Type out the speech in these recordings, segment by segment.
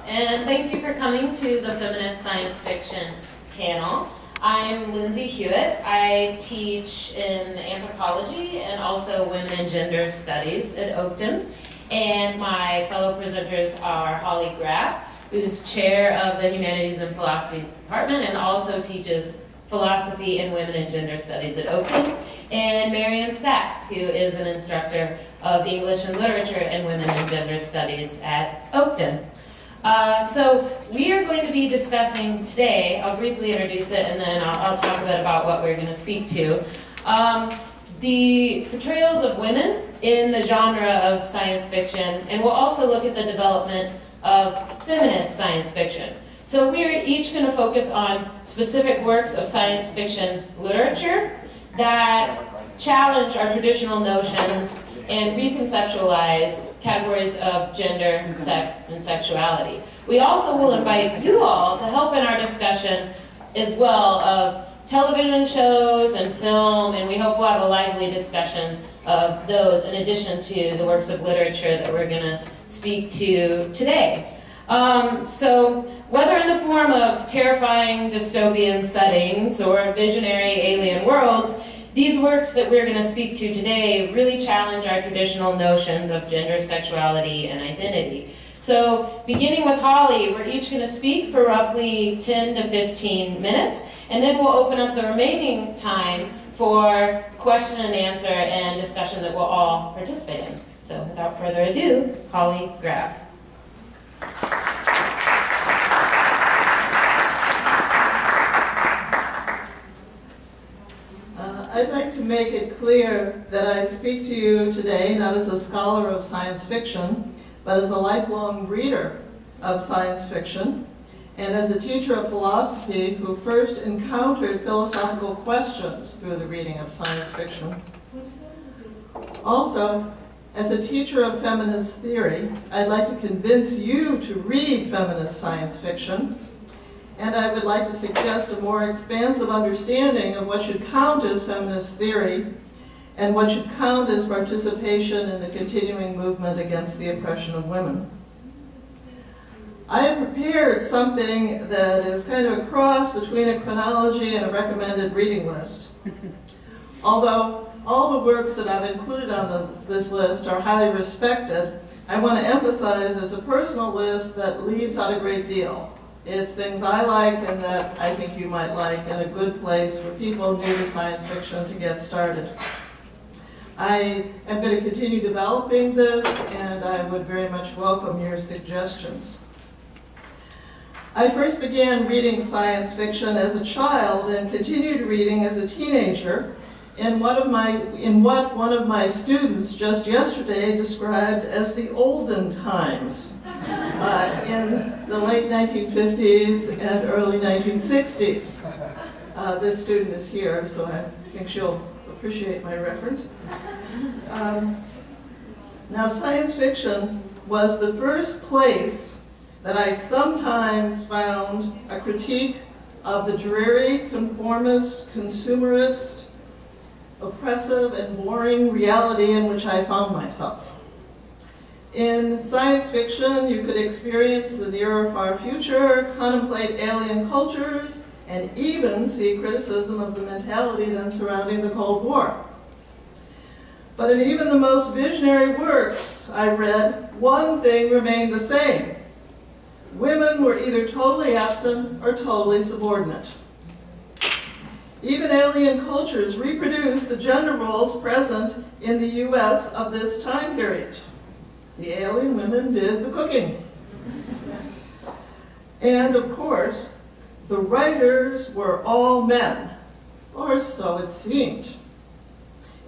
and thank you for coming to the Feminist Science Fiction panel. I'm Lindsay Hewitt. I teach in anthropology and also women and gender studies at Oakton. And my fellow presenters are Holly Graff, who's chair of the Humanities and Philosophies Department and also teaches philosophy and women and gender studies at Oakton, and Marianne Stacks, who is an instructor of English and literature and women and gender studies at Oakton. So we are going to be discussing today, I'll briefly introduce it and then I'll talk a bit about what we're going to speak to, the portrayals of women in the genre of science fiction, and we'll also look at the development of feminist science fiction. So we're each going to focus on specific works of science fiction literature that challenge our traditional notions and reconceptualize categories of gender, sex, and sexuality. We also will invite you all to help in our discussion as well of television shows and film, and we hope we'll have a lively discussion of those in addition to the works of literature that we're going to speak to today. So whether in the form of terrifying dystopian settings or visionary alien worlds, these works that we're going to speak to today really challenge our traditional notions of gender, sexuality, and identity. So beginning with Holly, we're each going to speak for roughly 10 to 15 minutes, and then we'll open up the remaining time for question and answer and discussion that we'll all participate in. So without further ado, Holly Graff. I'd like to make it clear that I speak to you today not as a scholar of science fiction, but as a lifelong reader of science fiction, and as a teacher of philosophy who first encountered philosophical questions through the reading of science fiction. Also, as a teacher of feminist theory, I'd like to convince you to read feminist science fiction, and I would like to suggest a more expansive understanding of what should count as feminist theory and what should count as participation in the continuing movement against the oppression of women. I have prepared something that is kind of a cross between a chronology and a recommended reading list. Although all the works that I've included on this list are highly respected, I want to emphasize it's a personal list that leaves out a great deal. It's things I like and that I think you might like, and a good place for people new to science fiction to get started. I am going to continue developing this, and I would very much welcome your suggestions. I first began reading science fiction as a child and continued reading as a teenager in what one of my students just yesterday described as the olden times. In the late 1950s and early 1960s. This student is here, so I think she'll appreciate my reference. Now, science fiction was the first place that I sometimes found a critique of the dreary, conformist, consumerist, oppressive, and boring reality in which I found myself. In science fiction, you could experience the near or far future, contemplate alien cultures, and even see criticism of the mentality then surrounding the Cold War. But in even the most visionary works I read, one thing remained the same. Women were either totally absent or totally subordinate. Even alien cultures reproduced the gender roles present in the US of this time period. The alien women did the cooking. And of course, the writers were all men, or so it seemed.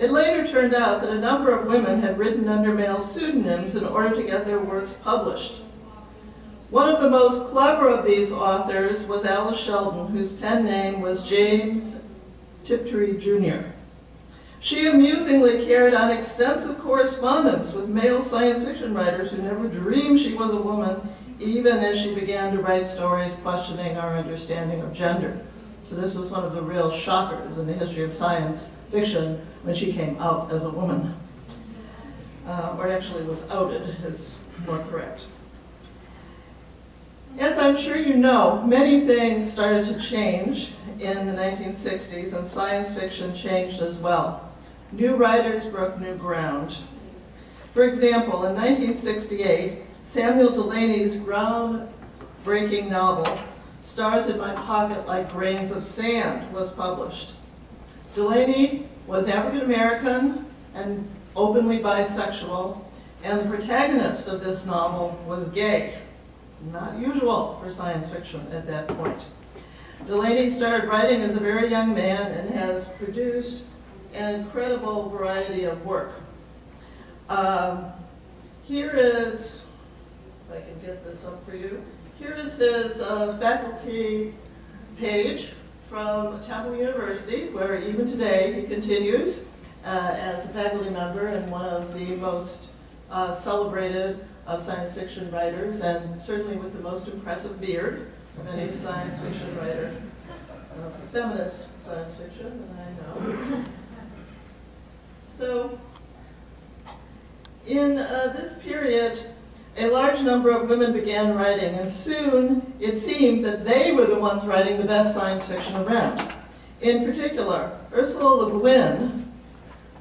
It later turned out that a number of women had written under male pseudonyms in order to get their works published. One of the most clever of these authors was Alice Sheldon, whose pen name was James Tiptree, Jr. She amusingly carried on extensive correspondence with male science fiction writers who never dreamed she was a woman, even as she began to write stories questioning our understanding of gender. So this was one of the real shockers in the history of science fiction when she came out as a woman. Or actually was outed, is more correct. As I'm sure you know, many things started to change in the 1960s, and science fiction changed as well. New writers broke new ground. For example, in 1968, Samuel Delaney's groundbreaking novel, Stars in My Pocket Like Grains of Sand, was published. Delaney was African American and openly bisexual, and the protagonist of this novel was gay. Not usual for science fiction at that point. Delaney started writing as a very young man and has produced an incredible variety of work. Here is, if I can get this up for you, here is his faculty page from Temple University, where even today he continues as a faculty member and one of the most celebrated of science fiction writers, and certainly with the most impressive beard of any science fiction writer, feminist science fiction, and I know. So, in this period, a large number of women began writing, and soon it seemed that they were the ones writing the best science fiction around. In particular, Ursula Le Guin,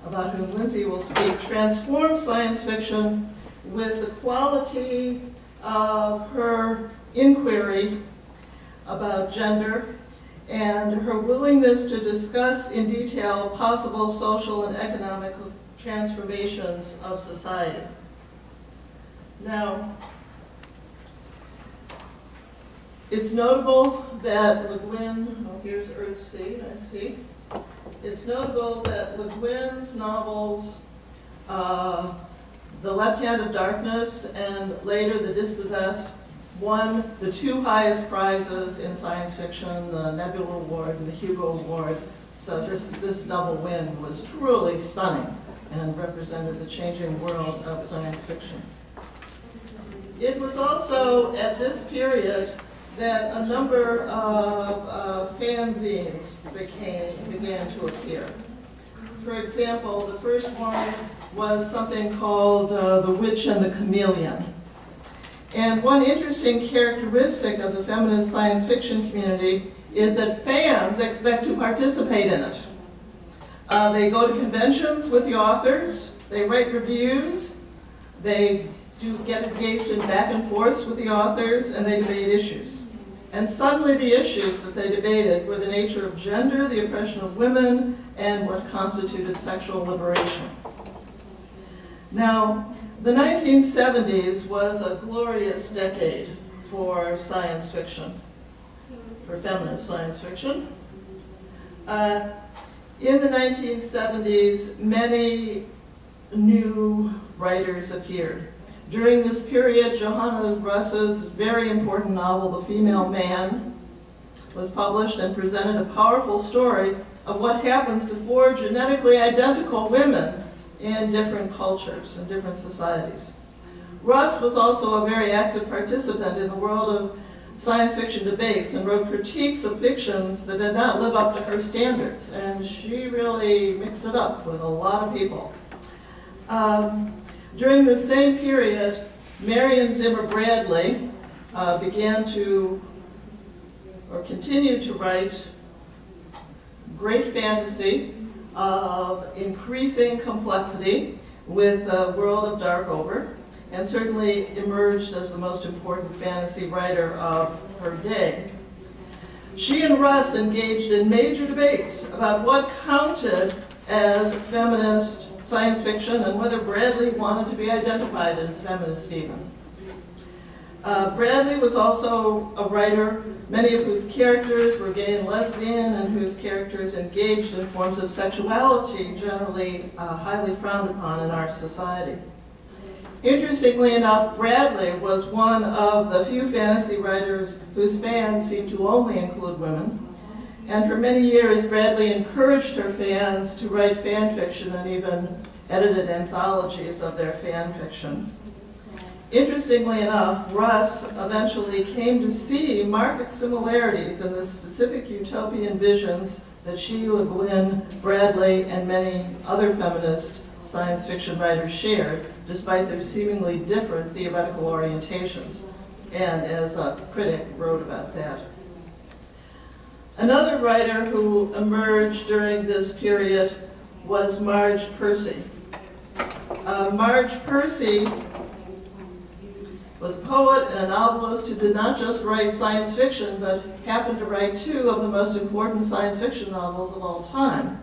about whom Lindsay will speak, transformed science fiction with the quality of her inquiry about gender and her willingness to discuss in detail possible social and economic transformations of society. Now, it's notable that Le Guin, oh, here's Earthsea, I see. It's notable that Le Guin's novels, The Left Hand of Darkness and later The Dispossessed, won the two highest prizes in science fiction, the Nebula Award and the Hugo Award. So this double win was truly stunning and represented the changing world of science fiction. It was also at this period that a number of fanzines began to appear. For example, the first one was something called The Witch and the Chameleon. And one interesting characteristic of the feminist science fiction community is that fans expect to participate in it. They go to conventions with the authors, they write reviews, they get engaged in back and forths with the authors, and they debate issues. And suddenly the issues that they debated were the nature of gender, the oppression of women, and what constituted sexual liberation. Now, the 1970s was a glorious decade for science fiction, for feminist science fiction. In the 1970s, many new writers appeared. During this period, Johanna Russ's very important novel, The Female Man, was published and presented a powerful story of what happens to four genetically identical women in different cultures and different societies. Russ was also a very active participant in the world of science fiction debates and wrote critiques of fictions that did not live up to her standards, and she really mixed it up with a lot of people. During the same period, Marion Zimmer Bradley continued to write great fantasy of increasing complexity with the World of Darkover, and certainly emerged as the most important fantasy writer of her day. She and Russ engaged in major debates about what counted as feminist science fiction and whether Bradley wanted to be identified as feminist even. Bradley was also a writer, many of whose characters were gay and lesbian, and whose characters engaged in forms of sexuality generally highly frowned upon in our society. Interestingly enough, Bradley was one of the few fantasy writers whose fans seemed to only include women. And for many years, Bradley encouraged her fans to write fan fiction and even edited anthologies of their fan fiction. Interestingly enough, Russ eventually came to see marked similarities in the specific utopian visions that she, Le Guin, Bradley, and many other feminist science fiction writers shared, despite their seemingly different theoretical orientations. and as a critic wrote about that. Another writer who emerged during this period was Marge Percy. Marge Percy was a poet and a novelist who did not just write science fiction, but happened to write two of the most important science fiction novels of all time.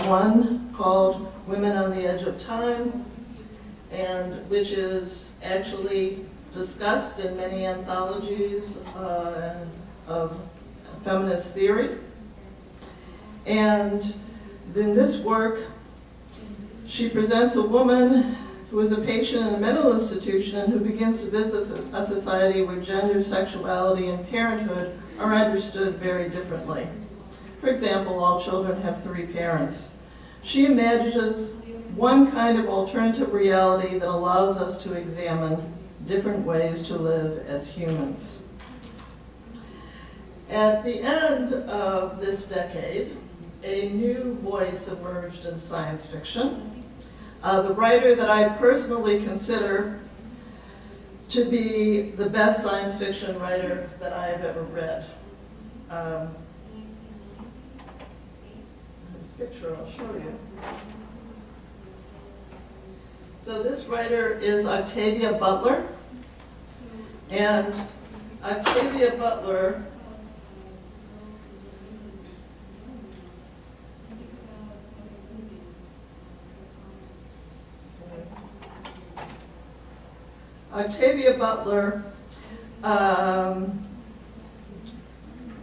One called Women on the Edge of Time, and which is actually discussed in many anthologies of feminist theory. And in this work, she presents a woman who is a patient in a mental institution and who begins to visit a society where gender, sexuality, and parenthood are understood very differently. For example, all children have 3 parents. She imagines one kind of alternative reality that allows us to examine different ways to live as humans. At the end of this decade, a new voice emerged in science fiction. The writer that I personally consider to be the best science fiction writer that I have ever read. This picture I'll show you. So this writer is Octavia Butler, and Octavia Butler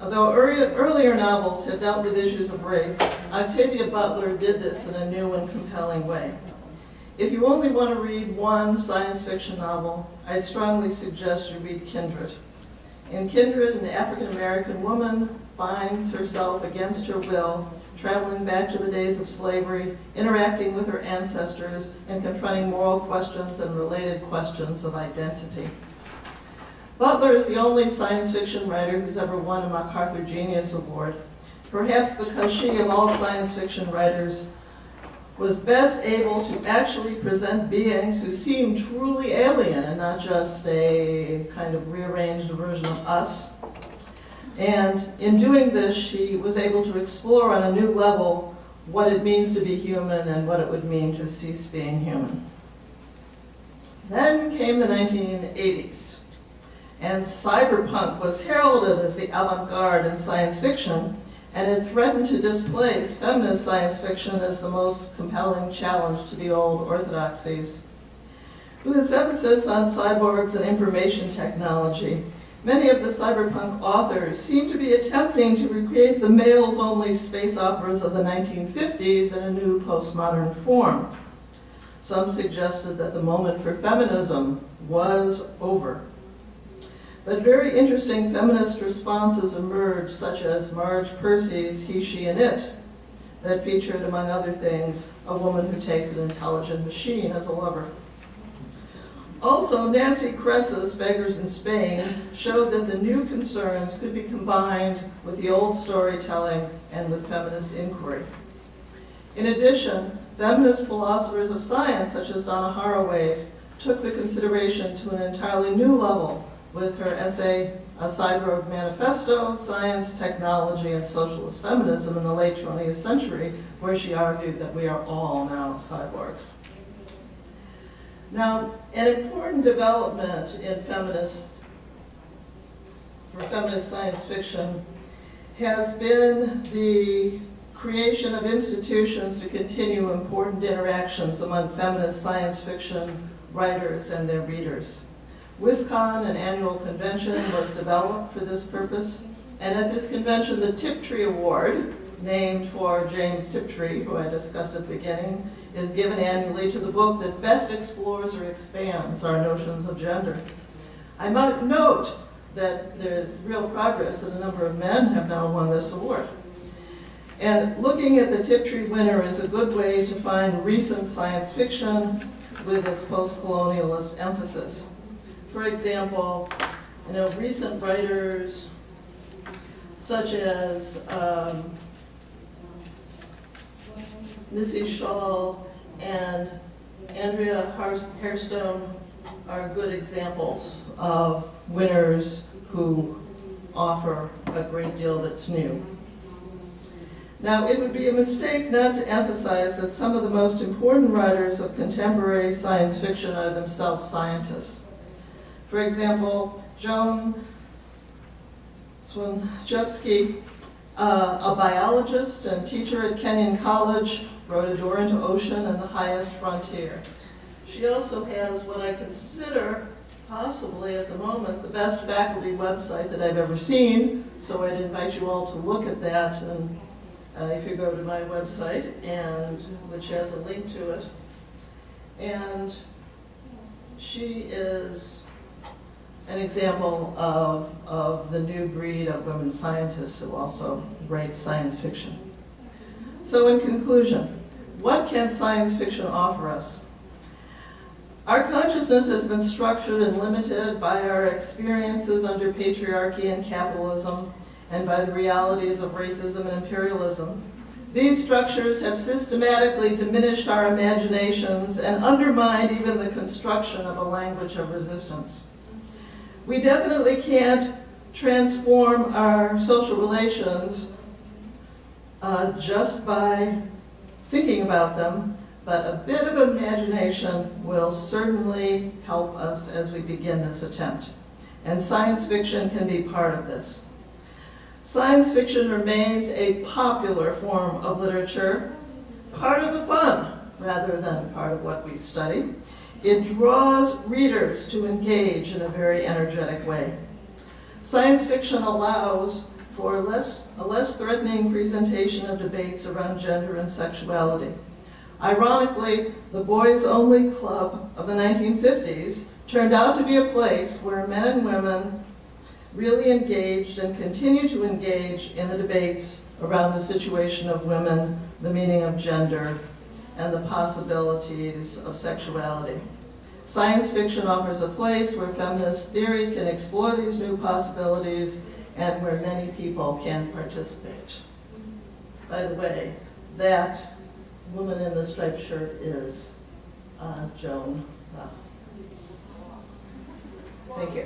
although earlier novels had dealt with issues of race, Octavia Butler did this in a new and compelling way. If you only want to read one science fiction novel, I'd strongly suggest you read Kindred. In Kindred, an African-American woman finds herself against her will traveling back to the days of slavery, interacting with her ancestors, and confronting moral questions and related questions of identity. Butler is the only science fiction writer who's ever won a MacArthur Genius Award, perhaps because she, of all science fiction writers, was best able to actually present beings who seemed truly alien and not just a kind of rearranged version of us. And in doing this, she was able to explore on a new level what it means to be human and what it would mean to cease being human. Then came the 1980s, and cyberpunk was heralded as the avant-garde in science fiction, and it threatened to displace feminist science fiction as the most compelling challenge to the old orthodoxies. With its emphasis on cyborgs and information technology, many of the cyberpunk authors seem to be attempting to recreate the males-only space operas of the 1950s in a new postmodern form. Some suggested that the moment for feminism was over. But very interesting feminist responses emerged, such as Marge Percy's He, She, and It, that featured, among other things, a woman who takes an intelligent machine as a lover. Also, Nancy Kress's Beggars in Spain showed that the new concerns could be combined with the old storytelling and with feminist inquiry. In addition, feminist philosophers of science, such as Donna Haraway, took the consideration to an entirely new level with her essay, A Cyborg Manifesto, Science, Technology, and Socialist Feminism in the late 20th century, where she argued that we are all now cyborgs. Now, an important development in feminist science fiction has been the creation of institutions to continue important interactions among feminist science fiction writers and their readers. WisCon, an annual convention, was developed for this purpose, and at this convention the Tiptree Award, named for James Tiptree, who I discussed at the beginning, is given annually to the book that best explores or expands our notions of gender. I might note that there's real progress that a number of men have now won this award. And looking at the Tiptree winner is a good way to find recent science fiction with its post-colonialist emphasis. For example, recent writers such as Missy Shaw and Andrea Hairstone are good examples of winners who offer a great deal that's new. Now, it would be a mistake not to emphasize that some of the most important writers of contemporary science fiction are themselves scientists. For example, Joan Swanjewski, a biologist and teacher at Kenyon College, wrote A Door into Ocean and The Highest Frontier. She also has what I consider possibly at the moment the best faculty website that I've ever seen, so I'd invite you all to look at that, and if you go to my website, and which has a link to it. And she is an example of the new breed of women scientists who also write science fiction. So in conclusion, what can science fiction offer us? Our consciousness has been structured and limited by our experiences under patriarchy and capitalism, and by the realities of racism and imperialism. These structures have systematically diminished our imaginations and undermined even the construction of a language of resistance. We definitely can't transform our social relations just by thinking about them, but a bit of imagination will certainly help us as we begin this attempt. And science fiction can be part of this. Science fiction remains a popular form of literature, part of the fun rather than part of what we study. It draws readers to engage in a very energetic way. Science fiction allows for a less threatening presentation of debates around gender and sexuality. Ironically, the boys-only club of the 1950s turned out to be a place where men and women really engaged and continue to engage in the debates around the situation of women, the meaning of gender, and the possibilities of sexuality. Science fiction offers a place where feminist theory can explore these new possibilities and where many people can participate. By the way, that woman in the striped shirt is Joan. Thank you.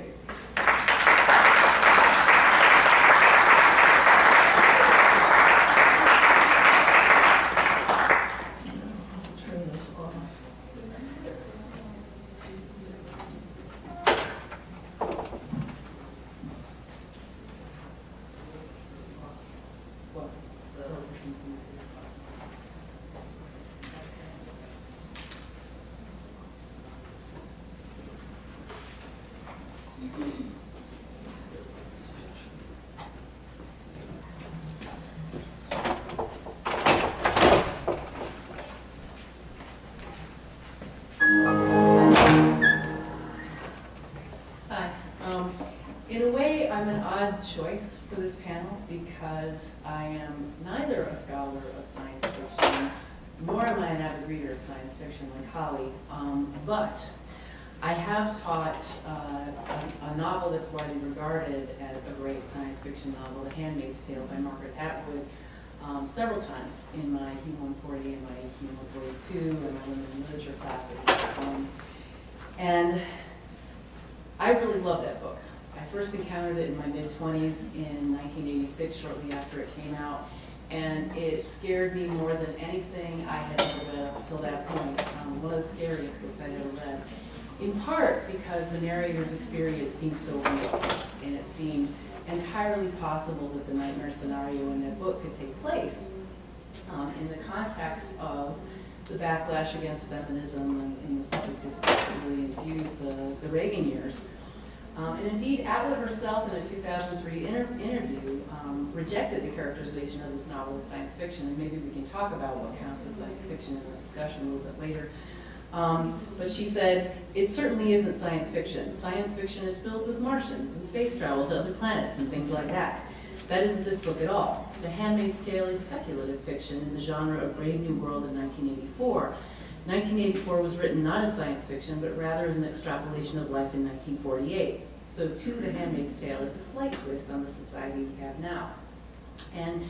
In a way, I'm an odd choice for this panel because I am neither a scholar of science fiction, nor am I an avid reader of science fiction like Holly, but I have taught a novel that's widely regarded as a great science fiction novel, The Handmaid's Tale by Margaret Atwood, several times in my Hugh 140 and my Hugh 142 and my women literature classes. And I really love that book. I first encountered it in my mid-20s in 1986, shortly after it came out, and it scared me more than anything I had ever read up until that point. One of the scariest books I'd ever read, in part because the narrator's experience seemed so real, and it seemed entirely possible that the nightmare scenario in that book could take place in the context of the backlash against feminism and in the public discourse that really infused the Reagan years. And indeed, Atwood herself in a 2003 interview rejected the characterization of this novel as science fiction, and maybe we can talk about what counts as science fiction in the discussion a little bit later. But she said, it certainly isn't science fiction. Science fiction is filled with Martians and space travel to other planets and things like that. That isn't this book at all. The Handmaid's Tale is speculative fiction in the genre of Brave New World in 1984. 1984 was written not as science fiction, but rather as an extrapolation of life in 1948. So too, The Handmaid's Tale is a slight twist on the society we have now. And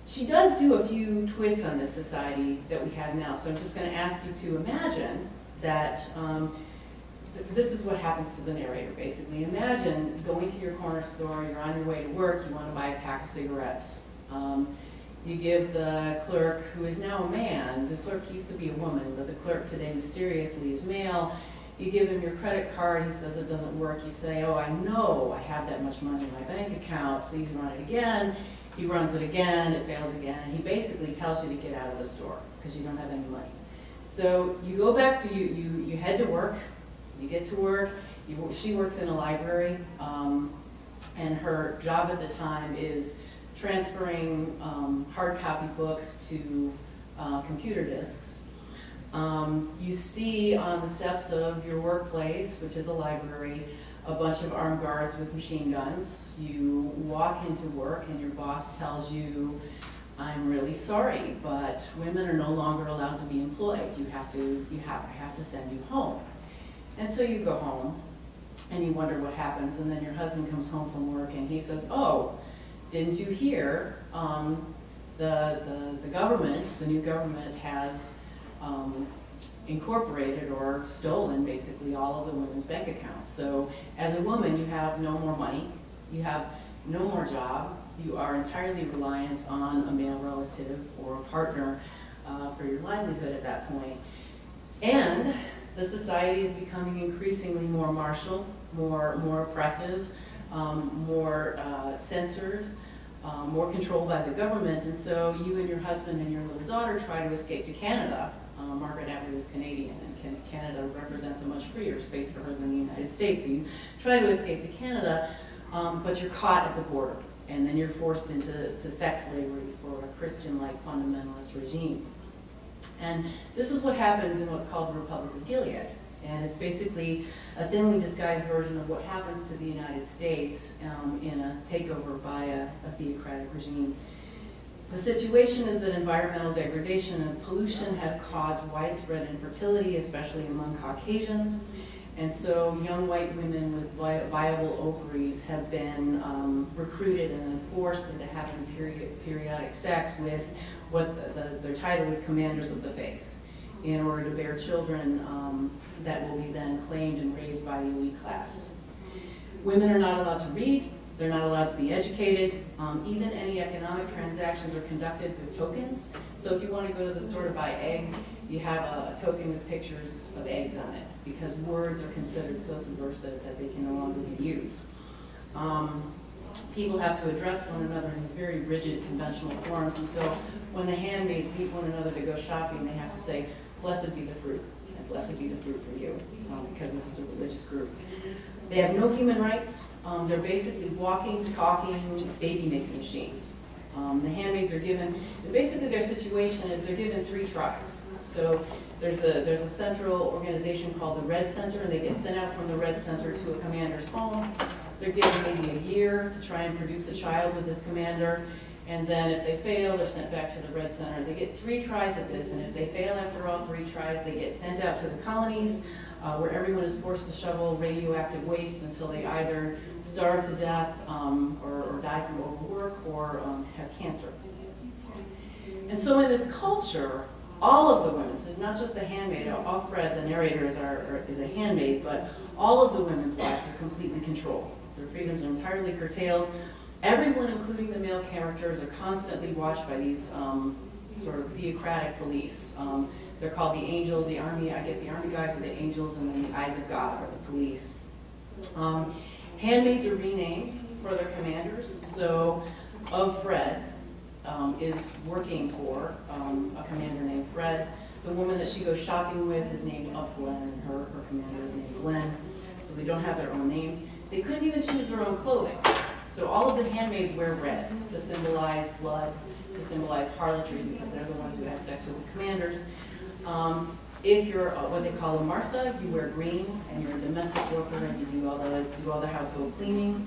she does do a few twists on this society that we have now. So I'm just going to ask you to imagine that this is what happens to the narrator, basically. Imagine going to your corner store, you're on your way to work, you want to buy a pack of cigarettes. You give the clerk, who is now a man, the clerk used to be a woman, but the clerk today mysteriously is male. You give him your credit card, he says it doesn't work. You say, oh, I know I have that much money in my bank account, please run it again. He runs it again, it fails again, and he basically tells you to get out of the store because you don't have any money. So you go back to, you head to work, you get to work, she works in a library, and her job at the time is transferring hard copy books to computer disks. You see on the steps of your workplace, which is a library, a bunch of armed guards with machine guns. You walk into work and your boss tells you, I'm really sorry, but women are no longer allowed to be employed. I have to send you home. And so you go home and you wonder what happens, and then your husband comes home from work and he says, oh, didn't you hear the government, the new government has incorporated or stolen basically all of the women's bank accounts. So as a woman, you have no more money, you have no more job, you are entirely reliant on a male relative or a partner for your livelihood at that point. And the society is becoming increasingly more martial, more oppressive, more censored, more controlled by the government, and so you and your husband and your little daughter try to escape to Canada. Margaret Atwood is Canadian, and Canada represents a much freer space for her than the United States. So you try to escape to Canada, but you're caught at the border, and then you're forced into sex slavery for a Christian-like fundamentalist regime. And this is what happens in what's called the Republic of Gilead. And it's basically a thinly disguised version of what happens to the United States in a takeover by a theocratic regime. The situation is that environmental degradation and pollution have caused widespread infertility, especially among Caucasians. And so young white women with viable ovaries have been recruited and then forced into having periodic sex with what their title is commanders of the faith, in order to bear children that will be then claimed and raised by the elite class. Women are not allowed to read, they're not allowed to be educated, even any economic transactions are conducted with tokens. So if you want to go to the store to buy eggs, you have a token with pictures of eggs on it, because words are considered so subversive that they can no longer be used. People have to address one another in these very rigid, conventional forms, and so when the handmaids meet one another to go shopping, they have to say, blessed be the fruit, and blessed be the fruit for you, because this is a religious group. They have no human rights. They're basically walking, talking, baby-making machines. The handmaids are given, and basically their situation is they're given 3 tries. So there's a central organization called the Red Center, and they get sent out from the Red Center to a commander's home. They're given maybe a year to try and produce a child with this commander, and then if they fail, they're sent back to the Red Center. They get 3 tries at this, and if they fail after all 3 tries, they get sent out to the colonies, where everyone is forced to shovel radioactive waste until they either starve to death or die from overwork or have cancer. And so in this culture, all of the women, so not just the handmaid, Offred, the narrator, is a handmaid, but all of the women's lives are completely controlled. Their freedoms are entirely curtailed. Everyone, including the male characters, are constantly watched by these sort of theocratic police. They're called the angels, the army, I guess the army guys are the angels, and then the eyes of God are the police. Handmaids are renamed for their commanders. So of Fred is working for a commander named Fred. The woman that she goes shopping with is named Of Glen, and her commander is named Glen. So they don't have their own names. They couldn't even choose their own clothing. So all of the handmaids wear red to symbolize blood, to symbolize harlotry, because they're the ones who have sex with the commanders. If you're what they call a Martha, you wear green, and you're a domestic worker, and you do all the household cleaning.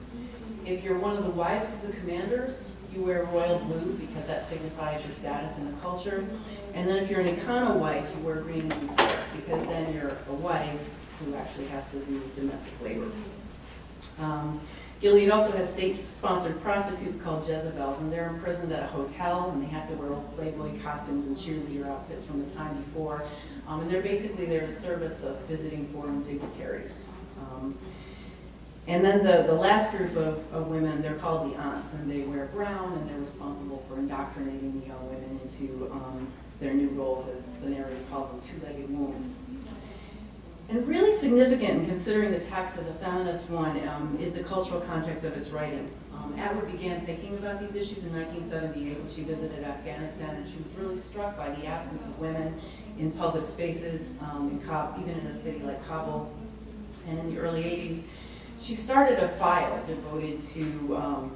If you're one of the wives of the commanders, you wear royal blue, because that signifies your status in the culture. And then if you're an Econo wife, you wear green and blue stripes, because then you're a wife who actually has to do domestic labor. Gilead also has state-sponsored prostitutes called Jezebels, and they're imprisoned at a hotel, and they have to wear old Playboy costumes and cheerleader outfits from the time before. And they're basically there to service the visiting foreign dignitaries. And then the last group of women, they're called the aunts, and they wear brown, and they're responsible for indoctrinating the young women into their new roles, as the narrative calls them, two-legged wombs. And really significant in considering the text as a feminist one is the cultural context of its writing. Atwood began thinking about these issues in 1978 when she visited Afghanistan, and she was really struck by the absence of women in public spaces, even in a city like Kabul. And in the early 80s, she started a file devoted to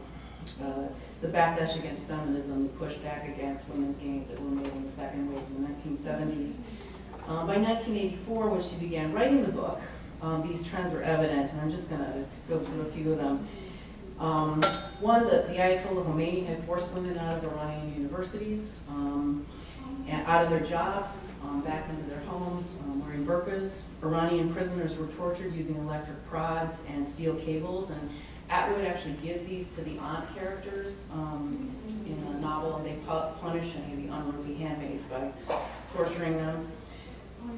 the backlash against feminism, the pushback against women's gains that were made in the second wave in the 1970s. By 1984, when she began writing the book, these trends were evident, and I'm just going to go through a few of them. One, that the Ayatollah Khomeini had forced women out of Iranian universities, and out of their jobs, back into their homes, wearing burqas. Iranian prisoners were tortured using electric prods and steel cables, and Atwood actually gives these to the aunt characters in a novel, and they punish any of the unruly handmaids by torturing them.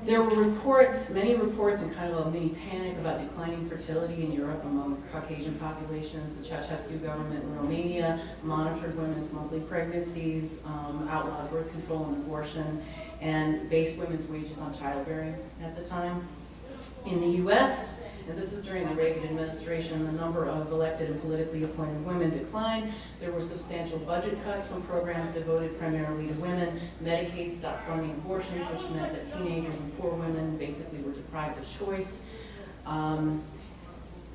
There were reports, many reports, and kind of a mini panic about declining fertility in Europe among Caucasian populations. The Ceausescu government in Romania monitored women's monthly pregnancies, outlawed birth control and abortion, and based women's wages on childbearing at the time. In the US, and this is during the Reagan administration, the number of elected and politically appointed women declined. There were substantial budget cuts from programs devoted primarily to women. Medicaid stopped funding abortions, which meant that teenagers and poor women basically were deprived of choice.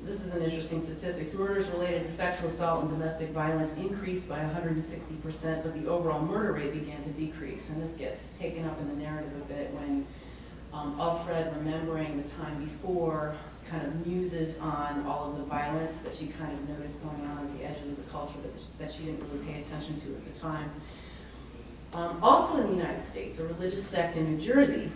This is an interesting statistic. Murders related to sexual assault and domestic violence increased by 160%, but the overall murder rate began to decrease. And this gets taken up in the narrative a bit when Alfred, remembering the time before, kind of muses on all of the violence that she kind of noticed going on at the edges of the culture that she didn't really pay attention to at the time. Also in the United States, a religious sect in New Jersey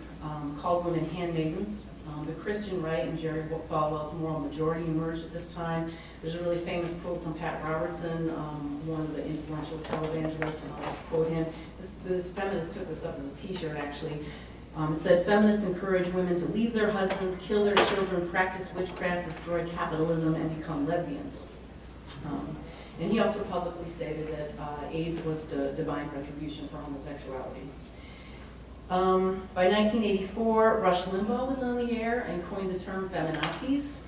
called women handmaidens. The Christian right and Jerry Falwell's moral majority emerged at this time. There's a really famous quote from Pat Robertson, one of the influential televangelists, and I'll just quote him. This feminist took this up as a t-shirt, actually. It said, "Feminists encourage women to leave their husbands, kill their children, practice witchcraft, destroy capitalism, and become lesbians." And he also publicly stated that AIDS was divine retribution for homosexuality. By 1984, Rush Limbaugh was on the air and coined the term feminazis.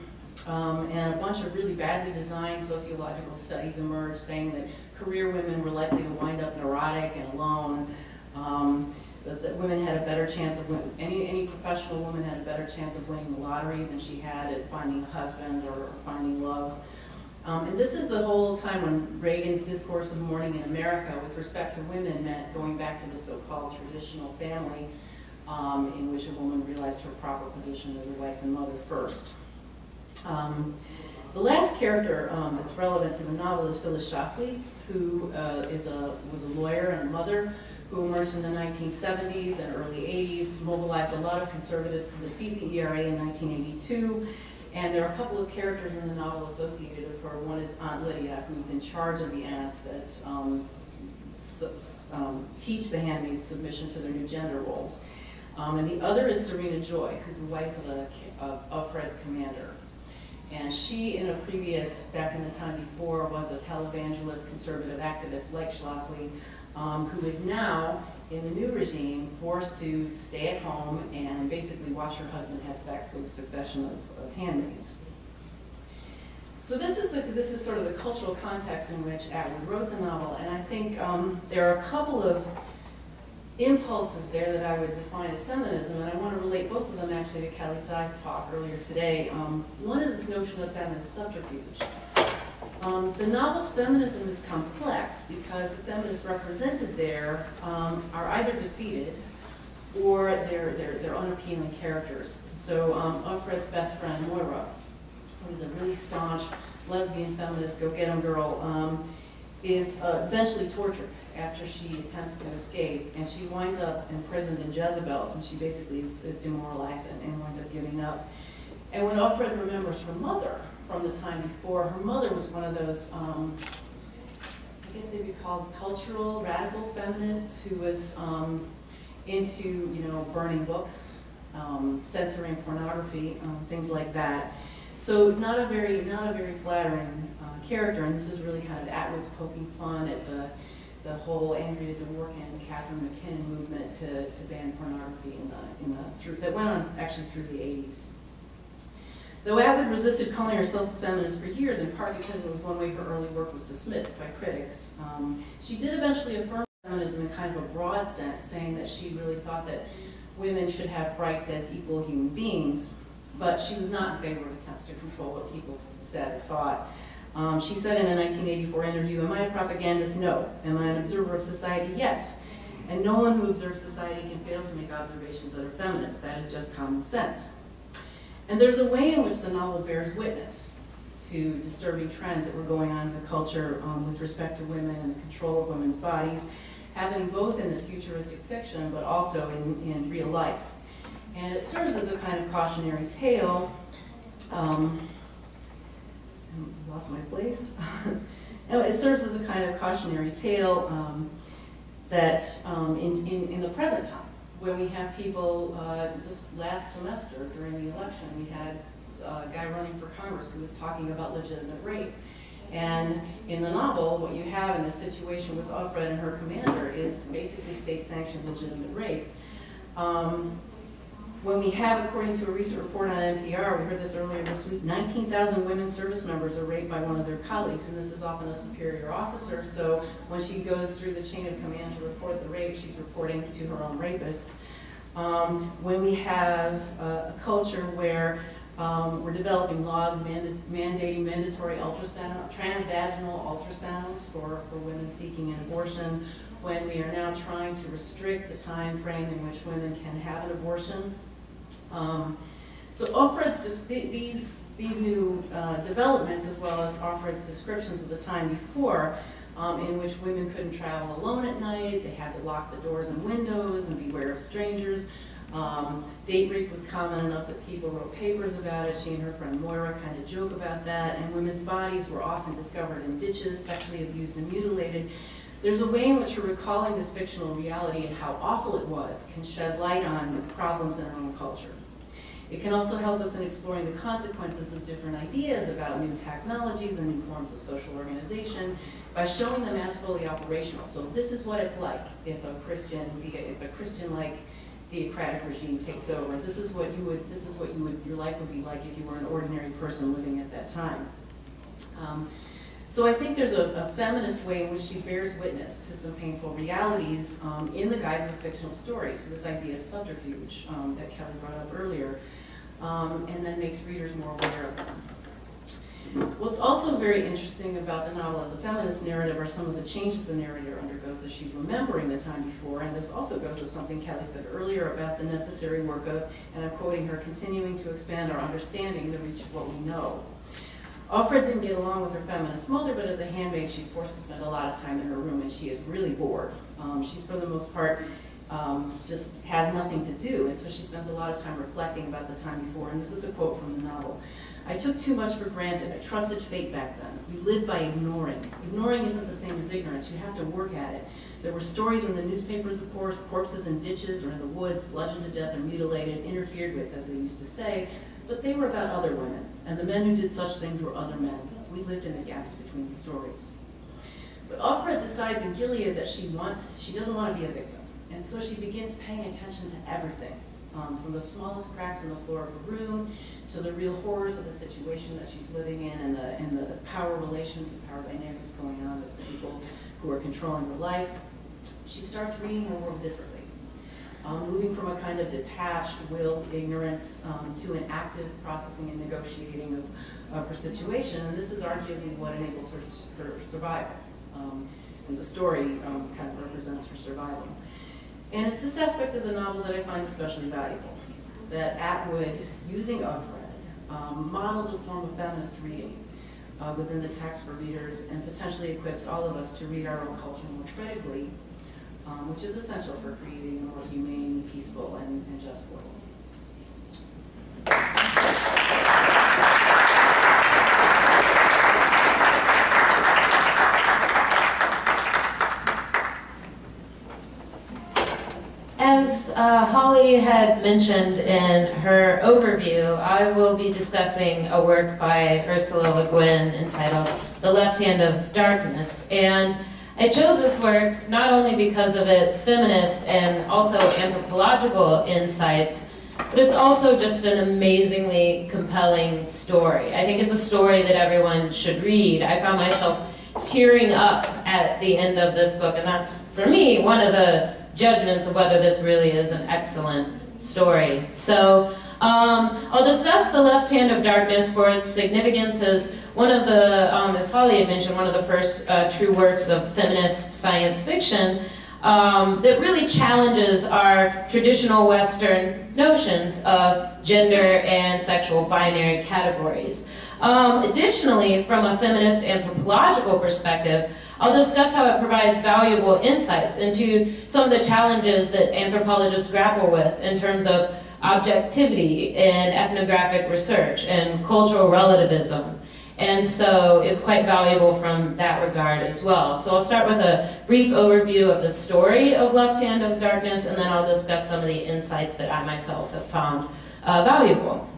And a bunch of really badly designed sociological studies emerged saying that career women were likely to wind up neurotic and alone. That women had a better chance of winning, any professional woman had a better chance of winning the lottery than she had at finding a husband or finding love. And this is the whole time when Reagan's discourse of mourning in America with respect to women meant going back to the so-called traditional family in which a woman realized her proper position as a wife and mother first. The last character that's relevant to the novel is Phyllis Schlafly, who was a lawyer and a mother who emerged in the 1970s and early 80s, mobilized a lot of conservatives to defeat the ERA in 1982. And there are a couple of characters in the novel associated with her. One is Aunt Lydia, who's in charge of the aunts that teach the handmaids submission to their new gender roles. And the other is Serena Joy, who's the wife of Fred's commander. And she, in a previous, back in the time before, was a televangelist, conservative activist like Schlafly, who is now, in the new regime, forced to stay at home and basically watch her husband have sex with a succession of handmaids. So this is sort of the cultural context in which Atwood wrote the novel, and I think there are a couple of impulses there that I would define as feminism, and I want to relate both of them actually to Kelly Tsai's talk earlier today. One is this notion of feminist subterfuge. The novel's feminism is complex because the feminists represented there are either defeated or they're unappealing characters. So Alfred's best friend, Moira, who's a really staunch lesbian feminist, go-get-em girl, is eventually tortured after she attempts to escape, and she winds up imprisoned in Jezebels, and she basically is demoralized and winds up giving up. And when Alfred remembers her mother, from the time before. Her mother was one of those, I guess they'd be called cultural radical feminists, who was into, you know, burning books, censoring pornography, things like that. So not a very flattering character, and this is really kind of Atwood's poking fun at the whole Andrea Dworkin, Catherine McKinnon movement to ban pornography that went on actually through the 80s. Though Atwood resisted calling herself a feminist for years, in part because it was one way her early work was dismissed by critics, she did eventually affirm feminism in kind of a broad sense, saying that she really thought that women should have rights as equal human beings, but she was not in favor of attempts to control what people said or thought. She said in a 1984 interview, "Am I a propagandist? No. Am I an observer of society? Yes. And no one who observes society can fail to make observations that are feminist. That is just common sense." And there's a way in which the novel bears witness to disturbing trends that were going on in the culture with respect to women and the control of women's bodies, happening both in this futuristic fiction but also in real life. And it serves as a kind of cautionary tale. Lost my place. It serves as a kind of cautionary tale that in the present time, where we have people, just last semester during the election, we had a guy running for Congress who was talking about legitimate rape. And in the novel, what you have in this situation with Offred and her commander is basically state-sanctioned legitimate rape. When we have, according to a recent report on NPR, we heard this earlier this week, 19,000 women service members are raped by one of their colleagues, and this is often a superior officer, so when she goes through the chain of command to report the rape, she's reporting to her own rapist. When we have a culture where we're developing laws mandating mandatory ultrasound, transvaginal ultrasounds for women seeking an abortion, when we are now trying to restrict the time frame in which women can have an abortion. So Offred's just these new developments, as well as Offred's descriptions of the time before, in which women couldn't travel alone at night, they had to lock the doors and windows and beware of strangers. Date rape was common enough that people wrote papers about it. She and her friend Moira kind of joke about that, and women's bodies were often discovered in ditches, sexually abused and mutilated. There's a way in which her recalling this fictional reality and how awful it was can shed light on problems in our own culture. It can also help us in exploring the consequences of different ideas about new technologies and new forms of social organization by showing them as fully operational. So this is what it's like if a Christian-like theocratic regime takes over. This is what your life would be like if you were an ordinary person living at that time. So I think there's a feminist way in which she bears witness to some painful realities in the guise of a fictional story. So this idea of subterfuge that Kelly brought up earlier, and then makes readers more aware of them. What's also very interesting about the novel as a feminist narrative are some of the changes the narrator undergoes as she's remembering the time before, and this also goes with something Kelly said earlier about the necessary work of, and I'm quoting her, continuing to expand our understanding the reach of what we know. Offred didn't get along with her feminist mother, but as a handmaid, she's forced to spend a lot of time in her room, and she is really bored. She's, for the most part, just has nothing to do, and so she spends a lot of time reflecting about the time before, and this is a quote from the novel. "I took too much for granted. I trusted fate back then. We lived by ignoring. Ignoring isn't the same as ignorance. You have to work at it. There were stories in the newspapers, of course, corpses in ditches or in the woods, bludgeoned to death or mutilated, interfered with, as they used to say, but they were about other women, and the men who did such things were other men. We lived in the gaps between the stories." But Offred decides in Gilead that she doesn't want to be a victim, and so she begins paying attention to everything, from the smallest cracks in the floor of her room to the real horrors of the situation that she's living in and the power relations and power dynamics going on with the people who are controlling her life. She starts reading her world differently. Moving from a kind of detached, willed ignorance to an active processing and negotiating of her situation. And this is arguably what enables her survival. And the story kind of represents her survival. And it's this aspect of the novel that I find especially valuable, that Atwood, using Offred, models a form of feminist reading within the text for readers and potentially equips all of us to read our own culture more critically, which is essential for creating a more humane, peaceful, and just world. had mentioned in her overview, I will be discussing a work by Ursula Le Guin entitled The Left Hand of Darkness. And I chose this work not only because of its feminist and also anthropological insights, but it's also just an amazingly compelling story. I think it's a story that everyone should read. I found myself tearing up at the end of this book, and that's, for me, one of the judgments of whether this really is an excellent story. So I'll discuss The Left Hand of Darkness for its significance as one of the, as Holly had mentioned, one of the first true works of feminist science fiction that really challenges our traditional Western notions of gender and sexual binary categories. Additionally, from a feminist anthropological perspective, I'll discuss how it provides valuable insights into some of the challenges that anthropologists grapple with in terms of objectivity in ethnographic research and cultural relativism. And so it's quite valuable from that regard as well. So I'll start with a brief overview of the story of Left Hand of Darkness, and then I'll discuss some of the insights that I myself have found valuable.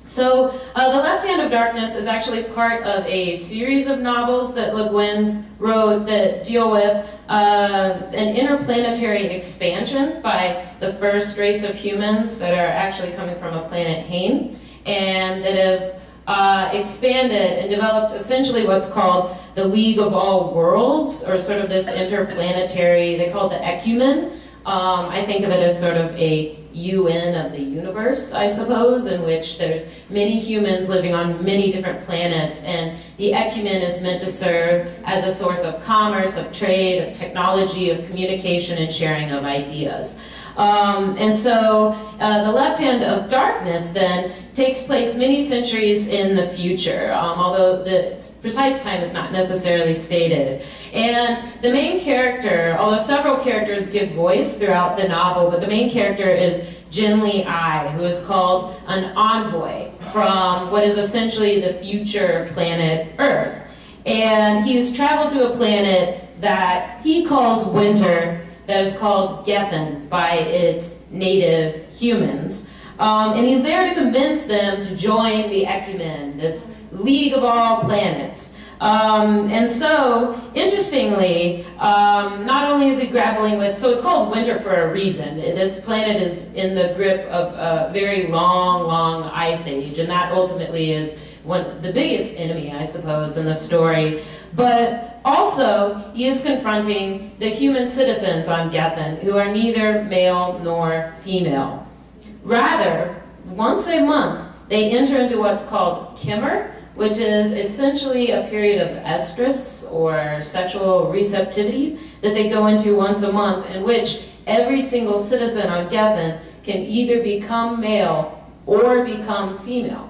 So The Left Hand of Darkness is actually part of a series of novels that Le Guin wrote that deal with an interplanetary expansion by the first race of humans that are actually coming from a planet Hain, and that have expanded and developed essentially what's called the League of All Worlds, or sort of this interplanetary, they call it the ecumen. I think of it as sort of a UN of the universe, I suppose, in which there's many humans living on many different planets, and the ecumen is meant to serve as a source of commerce, of trade, of technology, of communication, and sharing of ideas. And so The Left Hand of Darkness then takes place many centuries in the future, although the precise time is not necessarily stated. And the main character, although several characters give voice throughout the novel, but the main character is Jin Li Ai, who is called an envoy from what is essentially the future planet Earth. And he's traveled to a planet that he calls winter, that is called Gethin by its native humans. And he's there to convince them to join the ecumen, this League of All Planets. And so, interestingly, not only is he grappling with, so it's called winter for a reason. This planet is in the grip of a very long, long ice age, and that ultimately is the biggest enemy, I suppose, in the story. But also, he is confronting the human citizens on Gethin, who are neither male nor female. Rather, once a month, they enter into what's called Kimmer, which is essentially a period of estrus, or sexual receptivity, that they go into once a month, in which every single citizen on Gethin can either become male or become female.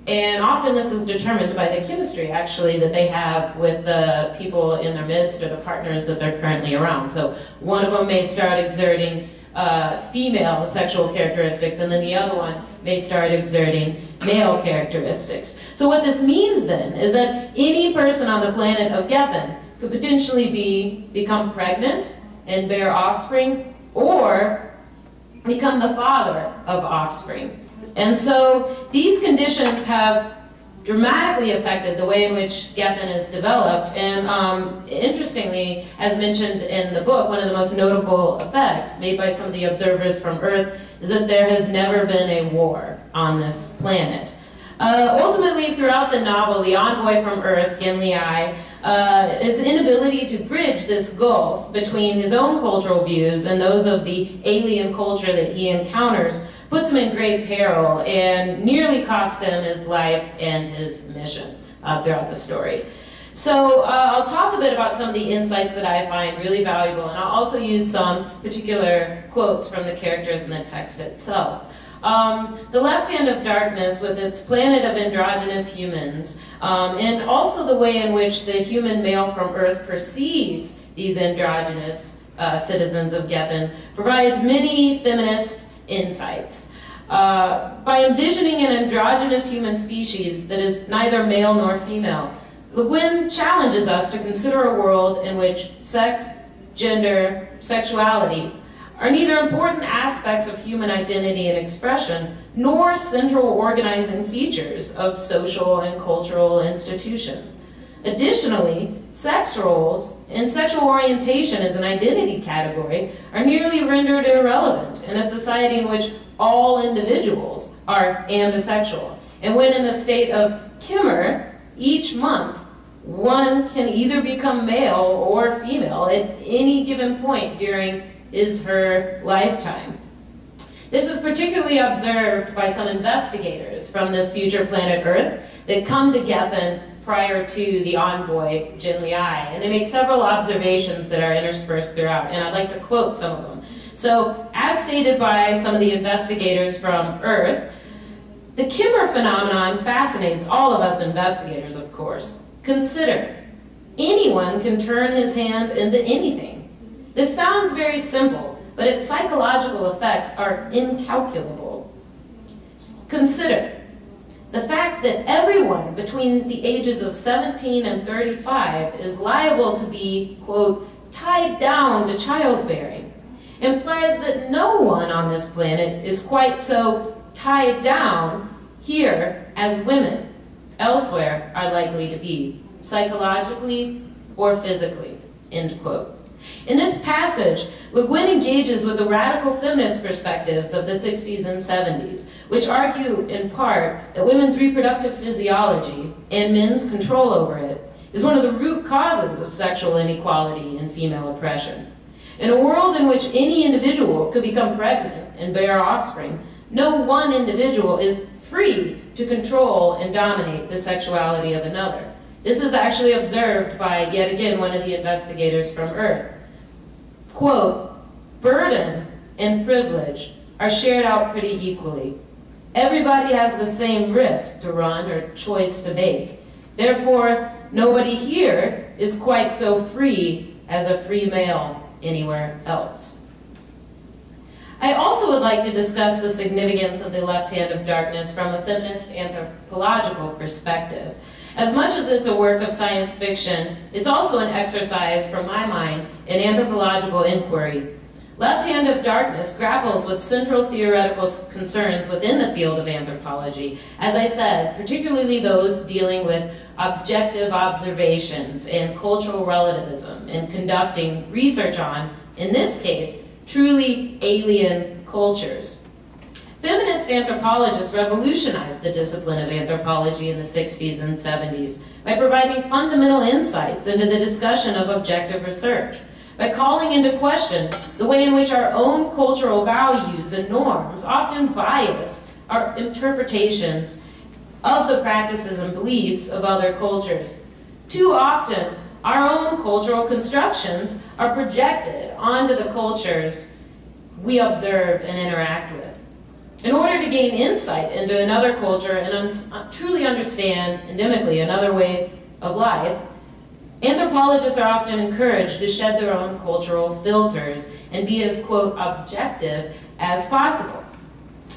And often this is determined by the chemistry, actually, that they have with the people in their midst or the partners that they're currently around. So one of them may start exerting female sexual characteristics, and then the other one may start exerting male characteristics. So what this means then is that any person on the planet of Gethin could potentially become pregnant and bear offspring, or become the father of offspring. And so these conditions have dramatically affected the way in which Gethin is developed. And interestingly, as mentioned in the book, one of the most notable effects made by some of the observers from Earth is that there has never been a war on this planet. Ultimately, throughout the novel, the envoy from Earth, Jin Li Ai, his inability to bridge this gulf between his own cultural views and those of the alien culture that he encounters puts him in great peril and nearly costs him his life and his mission throughout the story. So I'll talk a bit about some of the insights that I find really valuable, and I'll also use some particular quotes from the characters in the text itself. The Left Hand of Darkness, with its planet of androgynous humans, and also the way in which the human male from Earth perceives these androgynous citizens of Gethin, provides many feminist insights. By envisioning an androgynous human species that is neither male nor female, Le Guin challenges us to consider a world in which sex, gender, sexuality are neither important aspects of human identity and expression, nor central organizing features of social and cultural institutions. Additionally, sex roles and sexual orientation as an identity category are nearly rendered irrelevant in a society in which all individuals are ambisexual. And when in the state of Kimmer, each month, one can either become male or female at any given point during his/her lifetime. This is particularly observed by some investigators from this future planet Earth that come to Gethin prior to the envoy, Jin Liai, and they make several observations that are interspersed throughout, and I'd like to quote some of them. So, as stated by some of the investigators from Earth, the Kimmer phenomenon fascinates all of us investigators, of course. Consider, anyone can turn his hand into anything. This sounds very simple, but its psychological effects are incalculable. Consider the fact that everyone between the ages of 17 and 35 is liable to be, quote, tied down to childbearing, implies that no one on this planet is quite so tied down here as women elsewhere are likely to be, psychologically or physically, end quote. In this passage, Le Guin engages with the radical feminist perspectives of the 60s and 70s, which argue in part that women's reproductive physiology and men's control over it is one of the root causes of sexual inequality and female oppression. In a world in which any individual could become pregnant and bear offspring, no one individual is free to control and dominate the sexuality of another. This is actually observed by, yet again, one of the investigators from Earth. Quote, burden and privilege are shared out pretty equally. Everybody has the same risk to run or choice to make. Therefore, nobody here is quite so free as a free male anywhere else. I also would like to discuss the significance of the left hand of darkness from a feminist anthropological perspective. As much as it's a work of science fiction, it's also an exercise, from my mind, in anthropological inquiry. Left Hand of Darkness grapples with central theoretical concerns within the field of anthropology, as I said, particularly those dealing with objective observations and cultural relativism and conducting research on, in this case, truly alien cultures. Feminist anthropologists revolutionized the discipline of anthropology in the 60s and 70s by providing fundamental insights into the discussion of objective research, by calling into question the way in which our own cultural values and norms often bias our interpretations of the practices and beliefs of other cultures. Too often, our own cultural constructions are projected onto the cultures we observe and interact with. In order to gain insight into another culture and truly understand, endemically, another way of life, anthropologists are often encouraged to shed their own cultural filters and be as, quote, objective as possible.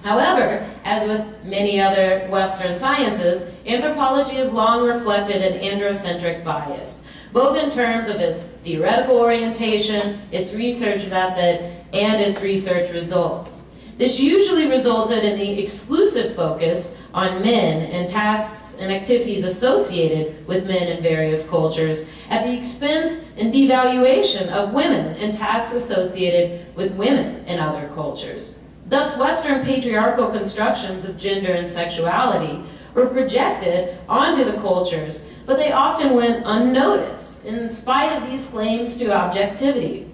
However, as with many other Western sciences, anthropology has long reflected an androcentric bias, both in terms of its theoretical orientation, its research method, and its research results. This usually resulted in the exclusive focus on men and tasks and activities associated with men in various cultures at the expense and devaluation of women and tasks associated with women in other cultures. Thus, Western patriarchal constructions of gender and sexuality were projected onto the cultures, but they often went unnoticed in spite of these claims to objectivity.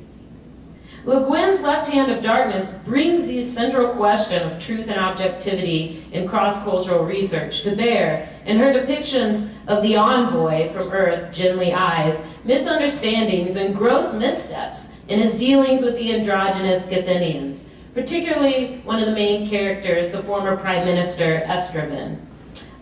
Le Guin's Left Hand of Darkness brings the central question of truth and objectivity in cross-cultural research to bear in her depictions of the envoy from Earth, Jin Liai's misunderstandings and gross missteps in his dealings with the androgynous Gethinians, particularly one of the main characters, the former Prime Minister Estrabin,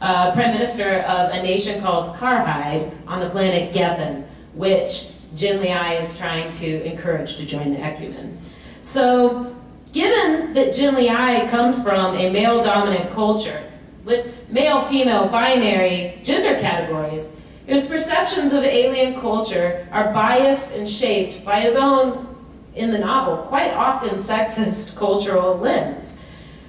Prime Minister of a nation called Karhide on the planet Gethin, which Jin Liai is trying to encourage to join the ecumen. So, given that Jin Liai comes from a male-dominant culture with male-female binary gender categories, his perceptions of alien culture are biased and shaped by his own in the novel quite often sexist cultural lens.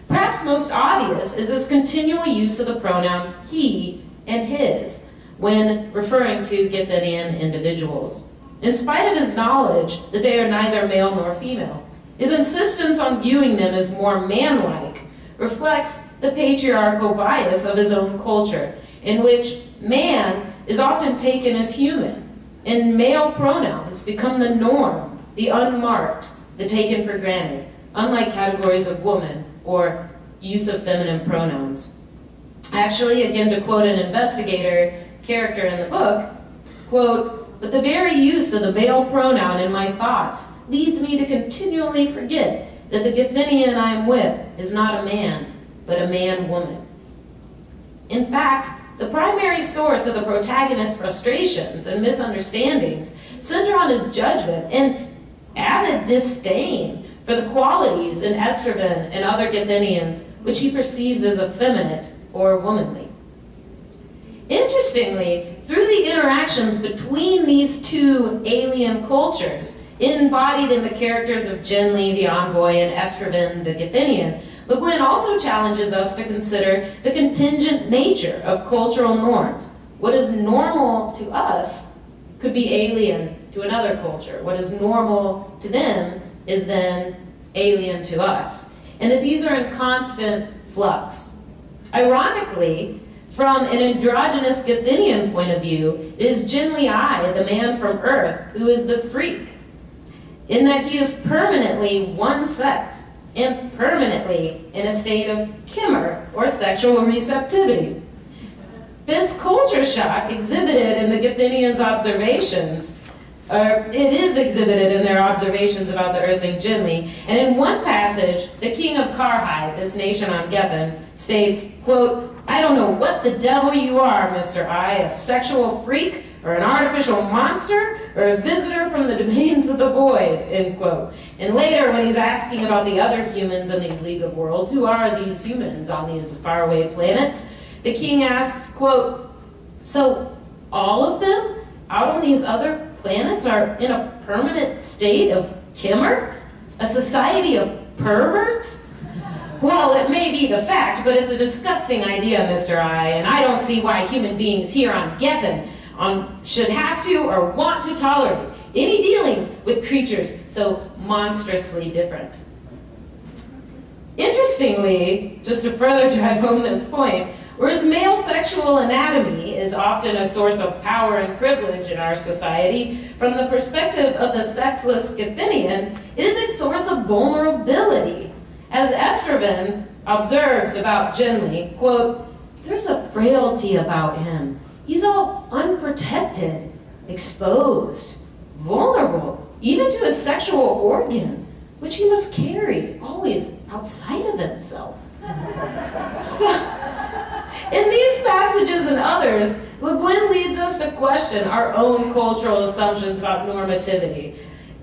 Perhaps most obvious is his continual use of the pronouns he and his when referring to Githinian individuals. In spite of his knowledge that they are neither male nor female, his insistence on viewing them as more man-like reflects the patriarchal bias of his own culture, in which man is often taken as human, and male pronouns become the norm, the unmarked, the taken for granted, unlike categories of woman or use of feminine pronouns. Actually, again, to quote an investigator character in the book, quote, "But the very use of the male pronoun in my thoughts leads me to continually forget that the Githinian I am with is not a man, but a man-woman." In fact, the primary source of the protagonist's frustrations and misunderstandings center on his judgment and avid disdain for the qualities in Estraven and other Githinians which he perceives as effeminate or womanly. Interestingly, through the interactions between these two alien cultures, embodied in the characters of Genly, the envoy, and Estraven, the Githinian, Le Guin also challenges us to consider the contingent nature of cultural norms. What is normal to us could be alien to another culture. What is normal to them is then alien to us. And that these are in constant flux. Ironically, from an androgynous Githinian point of view, it is Genly I, the man from Earth, who is the freak, in that he is permanently one sex and permanently in a state of kimmer, or sexual receptivity. This culture shock exhibited in the Githinians' observations, it is exhibited in their observations about the earthling Genly, and in one passage, the king of Karhai, this nation on Gethin, states, quote, "I don't know what the devil you are, Mr. I, a sexual freak, or an artificial monster, or a visitor from the domains of the void," end quote. And later, when he's asking about the other humans in these League of Worlds, who are these humans on these faraway planets, the king asks, quote, "So all of them out on these other planets are in a permanent state of kimmer? A society of perverts? Well, it may be the fact, but it's a disgusting idea, Mr. I, and I don't see why human beings here on Gethin should have to or want to tolerate any dealings with creatures so monstrously different." Interestingly, just to further drive home this point, whereas male sexual anatomy is often a source of power and privilege in our society, from the perspective of the sexless Githinian, it is a source of vulnerability. As Estraven observes about Genly, quote, "There's a frailty about him. He's all unprotected, exposed, vulnerable, even to a sexual organ, which he must carry always outside of himself." So, in these passages and others, Le Guin leads us to question our own cultural assumptions about normativity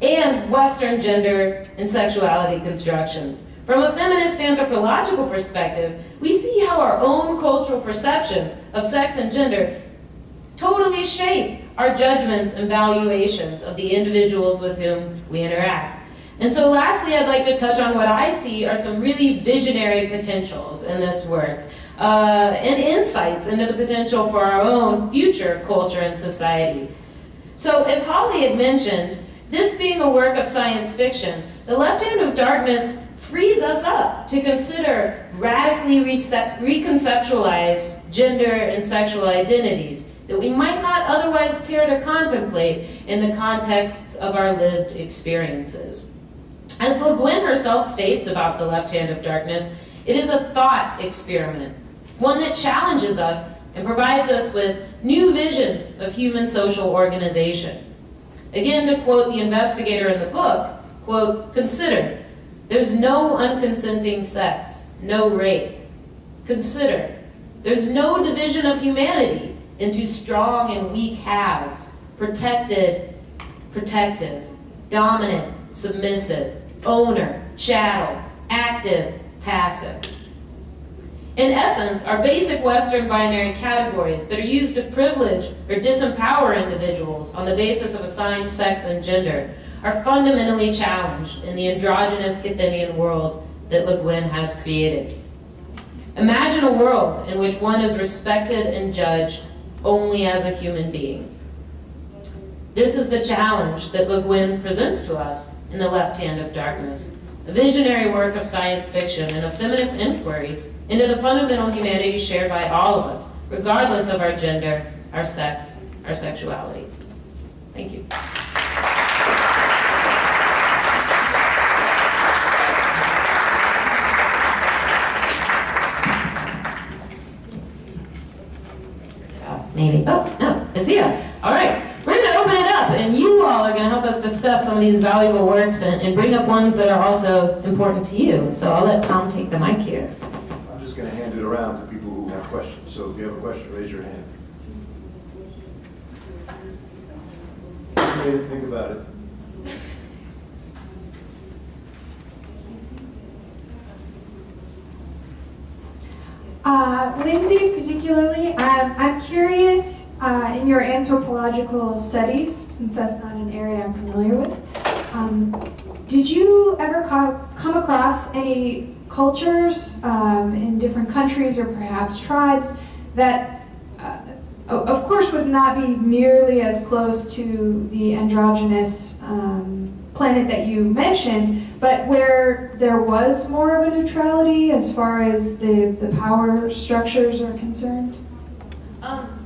and Western gender and sexuality constructions. From a feminist anthropological perspective, we see how our own cultural perceptions of sex and gender totally shape our judgments and valuations of the individuals with whom we interact. And so lastly, I'd like to touch on what I see are some really visionary potentials in this work, and insights into the potential for our own future culture and society. So as Holly had mentioned, this being a work of science fiction, The Left Hand of Darkness frees us up to consider radically reconceptualized gender and sexual identities that we might not otherwise care to contemplate in the contexts of our lived experiences. As Le Guin herself states about The Left Hand of Darkness, it is a thought experiment, one that challenges us and provides us with new visions of human social organization. Again, to quote the investigator in the book, quote, "Consider, there's no unconsenting sex, no rape. Consider, there's no division of humanity into strong and weak halves, protected, protective, dominant, submissive, owner, chattel, active, passive. In essence, our basic Western binary categories that are used to privilege or disempower individuals on the basis of assigned sex and gender are fundamentally challenged in the androgynous Athenian world that Le Guin has created. Imagine a world in which one is respected and judged only as a human being. This is the challenge that Le Guin presents to us in The Left Hand of Darkness, a visionary work of science fiction and a feminist inquiry into the fundamental humanities shared by all of us, regardless of our gender, our sex, our sexuality. Thank you. Maybe. Oh, no, it's here. All right. We're going to open it up, and you all are going to help us discuss some of these valuable works and bring up ones that are also important to you. So I'll let Tom take the mic here. I'm just going to hand it around to people who have questions. So if you have a question, raise your hand. Think about it. Lindsay, particularly, I'm curious in your anthropological studies, since that's not an area I'm familiar with, did you ever come across any cultures in different countries or perhaps tribes that, of course, would not be nearly as close to the androgynous planet that you mentioned, but where there was more of a neutrality as far as the power structures are concerned?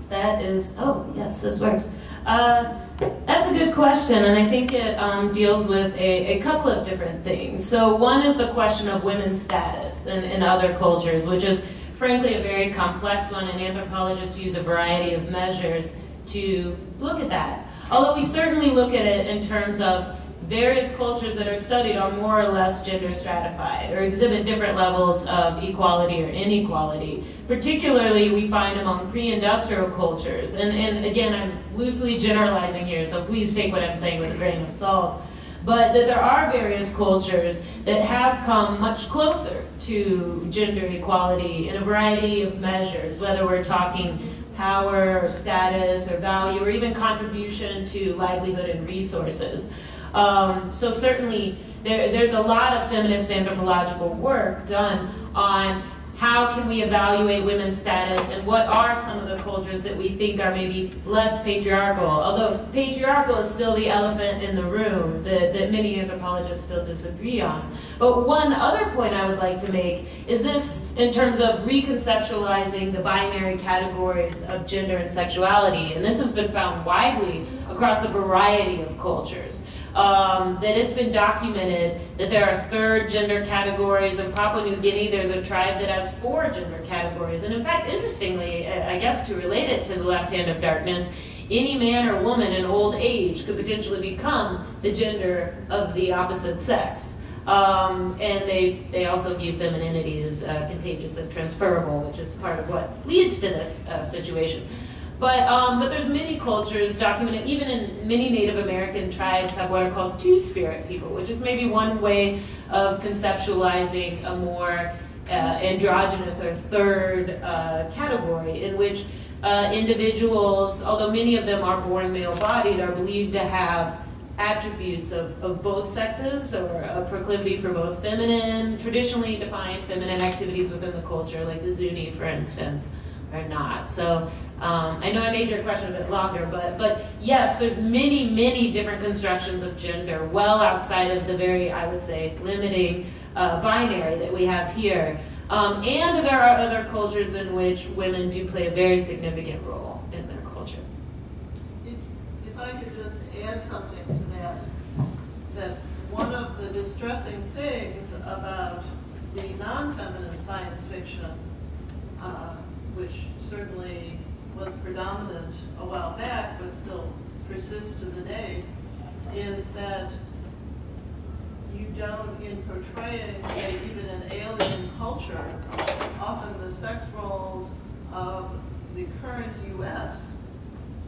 That is, oh, yes, this works. That's a good question, and I think it deals with a couple of different things. So one is the question of women's status in other cultures, which is frankly a very complex one, and anthropologists use a variety of measures to look at that. Although we certainly look at it in terms of various cultures that are studied are more or less gender stratified or exhibit different levels of equality or inequality. Particularly, we find among pre-industrial cultures, and again, I'm loosely generalizing here, so please take what I'm saying with a grain of salt, but that there are various cultures that have come much closer to gender equality in a variety of measures, whether we're talking power or status or value or even contribution to livelihood and resources. So certainly there's a lot of feminist anthropological work done on how can we evaluate women's status and what are some of the cultures that we think are maybe less patriarchal, although patriarchal is still the elephant in the room that many anthropologists still disagree on. But one other point I would like to make is this in terms of reconceptualizing the binary categories of gender and sexuality, and this has been found widely across a variety of cultures. That it's been documented that there are third gender categories. In Papua New Guinea, there's a tribe that has 4 gender categories. And in fact, interestingly, I guess to relate it to The Left Hand of Darkness, any man or woman in old age could potentially become the gender of the opposite sex. And they also view femininity as contagious and transferable, which is part of what leads to this situation. But there's many cultures documented, even in many Native American tribes have what are called two-spirit people, which is maybe one way of conceptualizing a more androgynous or third category in which individuals, although many of them are born male-bodied, are believed to have attributes of both sexes or a proclivity for both feminine, traditionally defined feminine activities within the culture, like the Zuni, for instance, or not. So I know I made your question a bit longer, but yes, there's many different constructions of gender well outside of the very, I would say, limiting binary that we have here. And there are other cultures in which women do play a very significant role in their culture. If I could just add something to that one of the distressing things about the non-feminist science fiction, which certainly was predominant a while back, but still persists to the day, is that you don't, in portraying, say, even an alien culture, often the sex roles of the current U.S.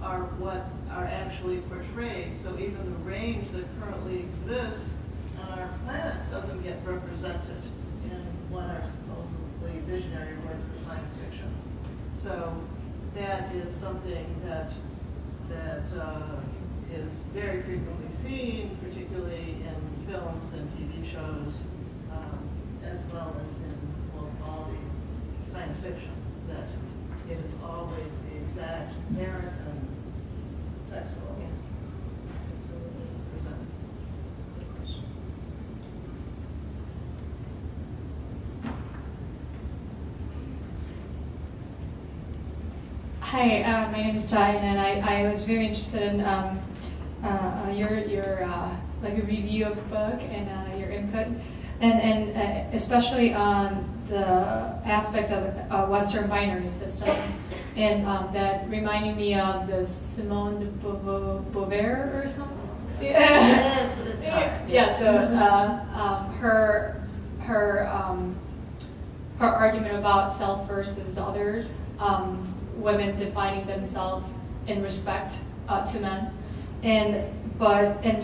are what are actually portrayed. So even the range that currently exists on our planet doesn't get represented in what are supposedly visionary works of science fiction. So that is something that is very frequently seen, particularly in films and TV shows, as well as in low-quality science fiction, that it is always the exact American sex role. Yes, absolutely. Presented. Good question. Hi, my name is Diane, and I was very interested in your like a review of the book and your input, and especially on the aspect of Western binary systems, and that reminding me of the Simone de Beauvoir or something. Yes, it's hard. Yeah, her argument about self versus others, women defining themselves in respect to men, and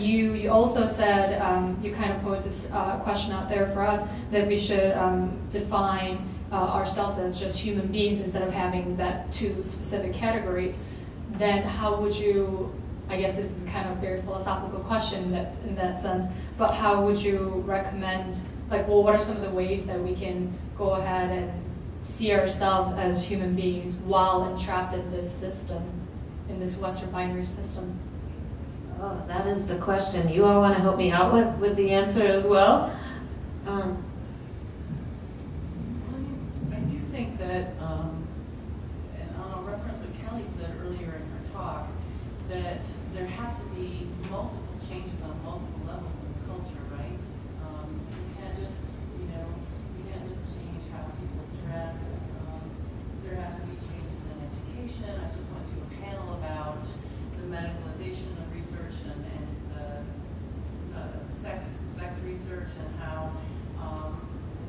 you also said you kind of posed this question out there for us that we should define ourselves as just human beings instead of having that two specific categories. Then how would you? I guess this is kind of a very philosophical question in that sense, but how would you recommend, like, well, what are some of the ways that we can go ahead and see ourselves as human beings while entrapped in this system, in this Western binary system? Oh, that is the question. You all want to help me out with the answer as well? I do think that, and I'll reference what Kelly said earlier in her talk, that there have to be multiple changes on multiple levels of the culture, right? You can't just, you can't just change how people dress. There have to be changes in education. I just went to a panel about the medicalization of research and the sex research and how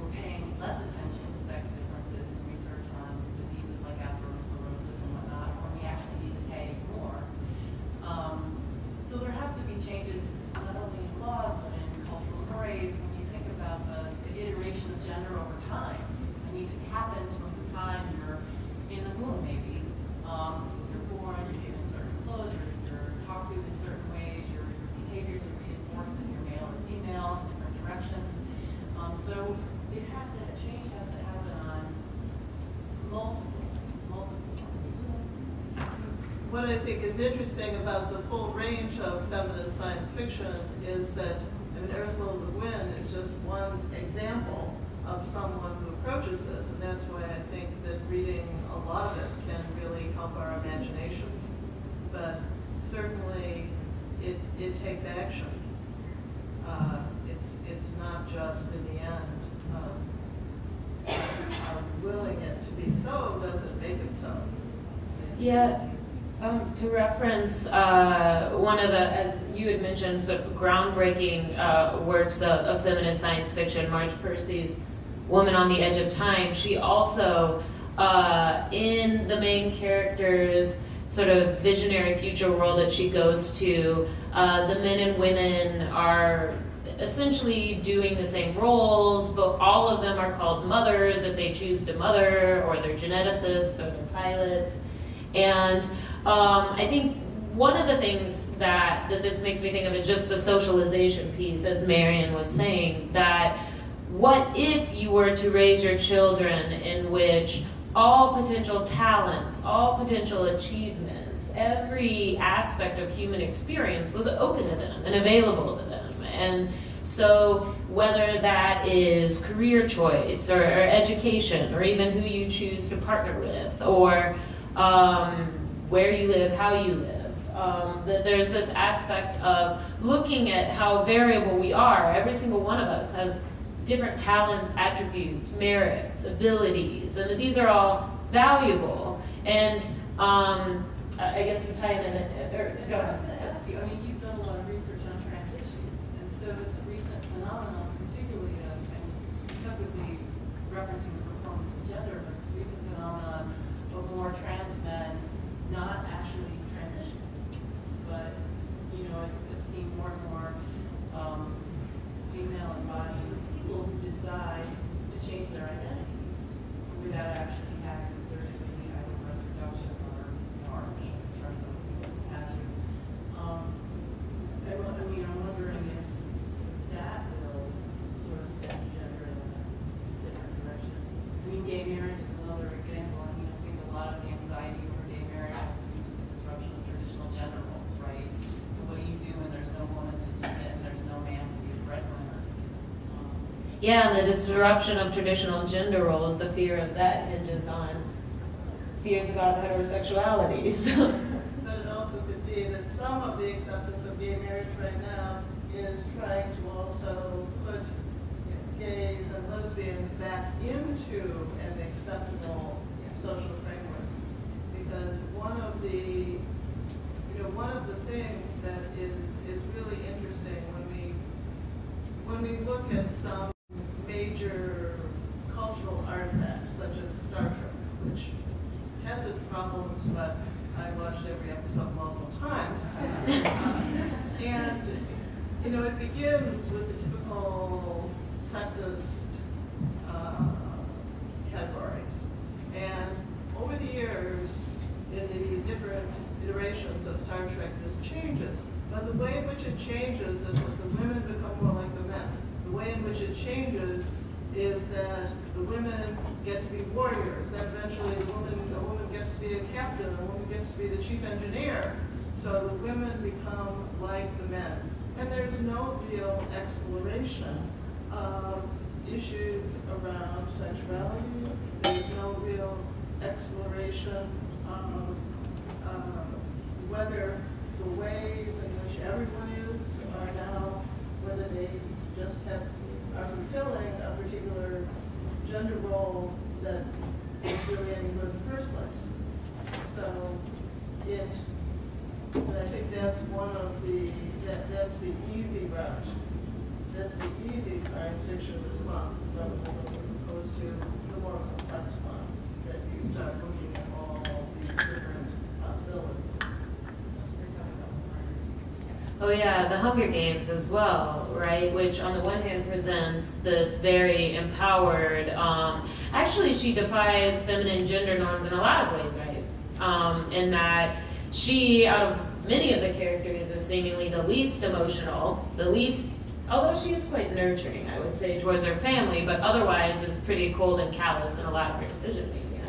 we're paying less attention to sex differences in research on diseases like atherosclerosis and whatnot, when we actually need to pay more. So there have to be changes not only in laws but in cultural mores. When you think about the iteration of gender over time, I mean, it happens from the time you're in the womb, maybe. You're born, you're given certain clothes, you're talked to in certain ways, your behaviors are reinforced if you're male or female in different directions. So it has to, change has to happen on multiple levels. What I think is interesting about the full range of feminist science fiction is that, Ursula Le Guin is just one example of someone who approaches this, and that's why I think that reading a lot of it can really help our imaginations. But certainly, it takes action. It's not just in the end willing it to be so doesn't make it so. Yes. To reference one of the, as you had mentioned, sort of groundbreaking works of feminist science fiction, Marge Percy's Woman on the Edge of Time, she also, in the main character's sort of visionary future world that she goes to, the men and women are essentially doing the same roles, but all of them are called mothers if they choose to mother, or they're geneticists, or they're pilots. And I think one of the things that this makes me think of is just the socialization piece, as Marion was saying, that what if you were to raise your children in which all potential talents, all potential achievements, every aspect of human experience was open to them and available to them. And so whether that is career choice or education or even who you choose to partner with or where you live, how you live, there's this aspect of looking at how variable we are. Every single one of us has different talents, attributes, merits, abilities, and these are all valuable. And I guess to tie in, go ahead. I mean, you've done a lot of research on trans issues, and so it's a recent phenomenon, particularly and specifically referencing the performance of gender, but this recent phenomenon of more trans men not actually transitioning, but it's seen more and more female embodied people who decide to change their identities without actually having the surgery, either breast reduction or artificial construction, what have you. Yeah, the disruption of traditional gender roles, the fear of that hinges on fears about heterosexuality. So. But it also could be that some of the acceptance of gay marriage right now is trying to also put gays and lesbians back into an acceptable social framework. Because one of the things that is really interesting when we look at some major cultural artifacts such as Star Trek, which has its problems, but I watched every episode multiple times. And it begins with the typical sexist categories. And over the years, in the different iterations of Star Trek, this changes. But the way in which it changes is that the women become more like the men. The way in which it changes is that the women get to be warriors. That eventually a woman gets to be a captain, a woman gets to be the chief engineer. So the women become like the men. And there's no real exploration of issues around sexuality. There's no real exploration of whether the ways in which everyone is are now, whether they just are fulfilling a particular gender role that is really any good in the first place. So I think that's one of that's the easy route. That's the easy science fiction response to feminism as opposed to the more complex one, that you start looking at all these different possibilities. Oh yeah, the Hunger Games as well, right? Which on the one hand presents this very empowered, actually she defies feminine gender norms in a lot of ways, right? In that she, out of many of the characters, is seemingly the least emotional, the least, although she is quite nurturing, I would say, towards her family, but otherwise is pretty cold and callous in a lot of her decision making.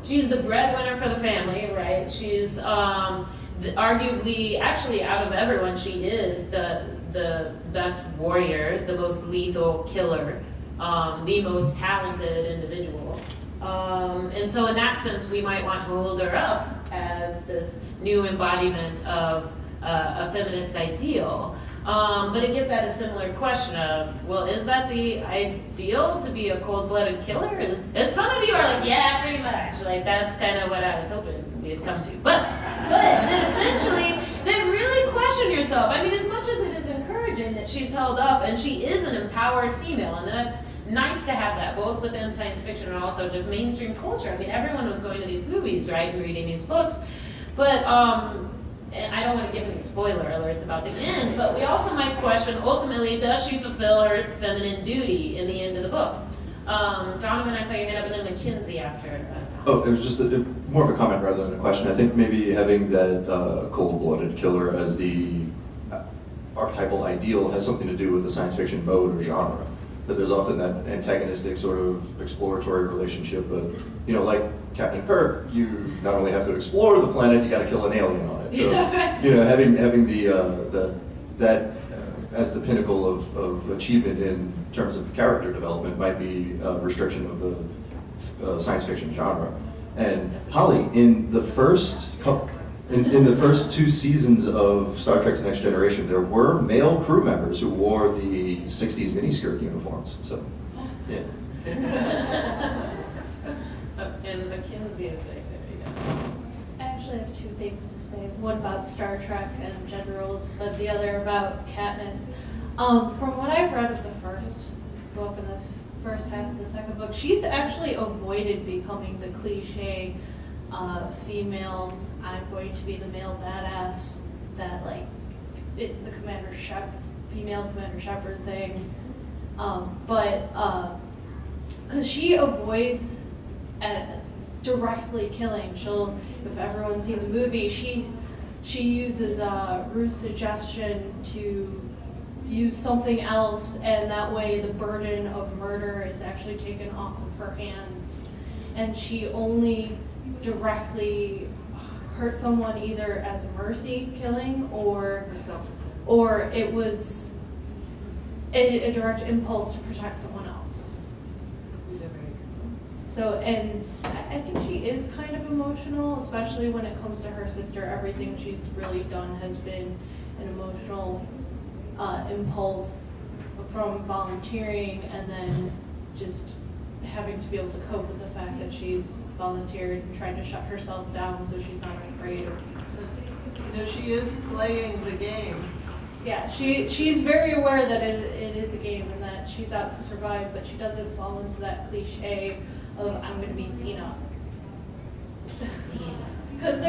She's the breadwinner for the family, right? She's arguably, actually, out of everyone, she is the best warrior, the most lethal killer, the most talented individual. And so in that sense, we might want to hold her up as this new embodiment of a feminist ideal. But it gets at a similar question of, well, is that the ideal, to be a cold-blooded killer? And some of you are like, yeah, pretty much. Like, that's kind of what I was hoping we'd come to. But then essentially, then really question yourself. I mean, as much as it is encouraging that she's held up, and she is an empowered female, and that's nice to have that, both within science fiction and also just mainstream culture. I mean, everyone was going to these movies, right, and reading these books. But, and I don't want to give any spoiler alerts about the end, but we also might question, ultimately, does she fulfill her feminine duty in the end of the book? Donovan, I saw your hand up, and then Mackenzie after. Oh, it was just more of a comment rather than a question. I think maybe having that cold-blooded killer as the archetypal ideal has something to do with the science fiction mode or genre. That there's often that antagonistic sort of exploratory relationship, but, you know, like Captain Kirk, you not only have to explore the planet, you got to kill an alien on it. So, you know, having that as the pinnacle of achievement in terms of character development might be a restriction of the science fiction genre. And Holly, in the first in the first 2 seasons of Star Trek: The Next Generation, there were male crew members who wore the 60s miniskirt uniforms. So, yeah. And Mackenzie is like, I actually have 2 things to say. One about Star Trek and gender roles, but the other about Katniss. From what I've read of the first book and the first half of the second book, she's actually avoided becoming the cliche female, I'm going to be the male badass that, like, it's the female Commander Shepard thing. Because she avoids directly killing. If everyone's seen the movie, she uses Ruth's suggestion to use something else, and that way the burden of murder is actually taken off of her hands. And she only directly hurt someone either as a mercy killing or it was a direct impulse to protect someone else. So, and I think she is kind of emotional, especially when it comes to her sister. Everything she's really done has been an emotional impulse from volunteering and then just having to be able to cope with the fact that she's volunteered and trying to shut herself down so she's not afraid of. You know, she is playing the game. Yeah, she's very aware that it is a game and that she's out to survive, but she doesn't fall into that cliche of I'm going to be Xena. Because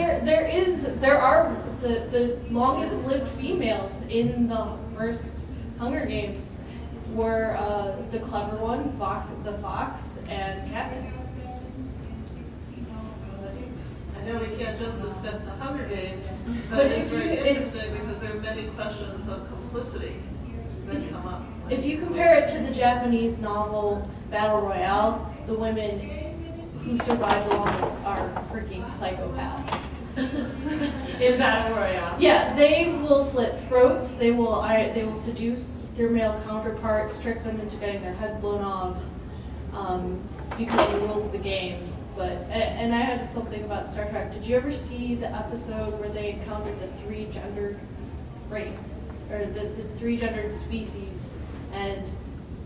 there are the longest lived females in the first Hunger Games were the clever one, the fox, and Katniss. I know we can't just discuss the Hunger Games, but it's very interesting because there are many questions of complicity that come up. If you compare it to the Japanese novel Battle Royale, the women who survive the longest are freaking psychopaths. In Battle Royale. Yeah, they will slit throats. They will seduce their male counterparts, trick them into getting their heads blown off because of the rules of the game. But and I had something about Star Trek. Did you ever see the episode where they encountered the three-gendered race or the three-gendered species, and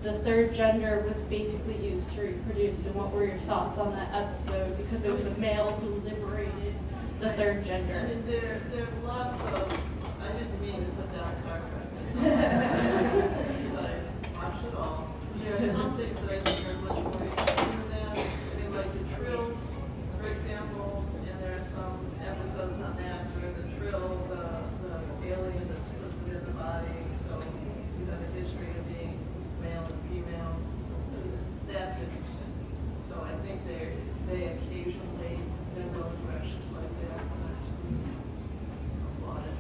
the third gender was basically used to reproduce? And what were your thoughts on that episode? Because it was a male who liberated the third gender. I mean, there are lots of. I didn't mean to put down Star Trek because I watched it all. There are some things that I think are much more interesting than that. I mean, like the trills, for example, and there are some episodes on that where the trill, the alien that's put within the body, so you have a history of being male and female. That's interesting. So I think they occasionally go in directions like that. Applaud it.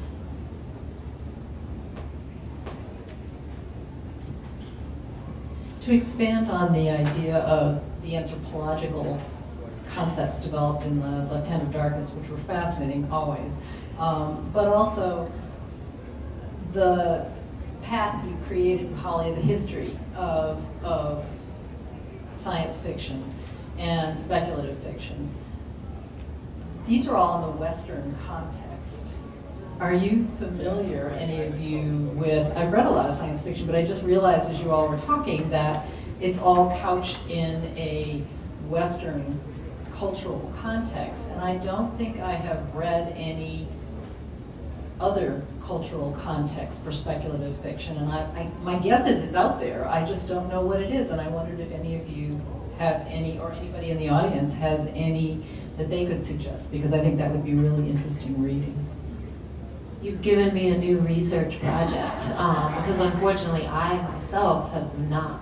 To expand on the idea of the anthropological concepts developed in the Left Hand of Darkness, which were fascinating always, but also the path you created, Holly, the history of science fiction and speculative fiction. These are all in the Western context. Are you familiar, any of you, with, I've read a lot of science fiction, but I just realized as you all were talking that it's all couched in a Western cultural context, and I don't think I have read any other cultural context for speculative fiction, and my guess is it's out there. I just don't know what it is, and I wondered if any of you have any, or anybody in the audience has any that they could suggest, because I think that would be really interesting reading. You've given me a new research project, because unfortunately I myself have not.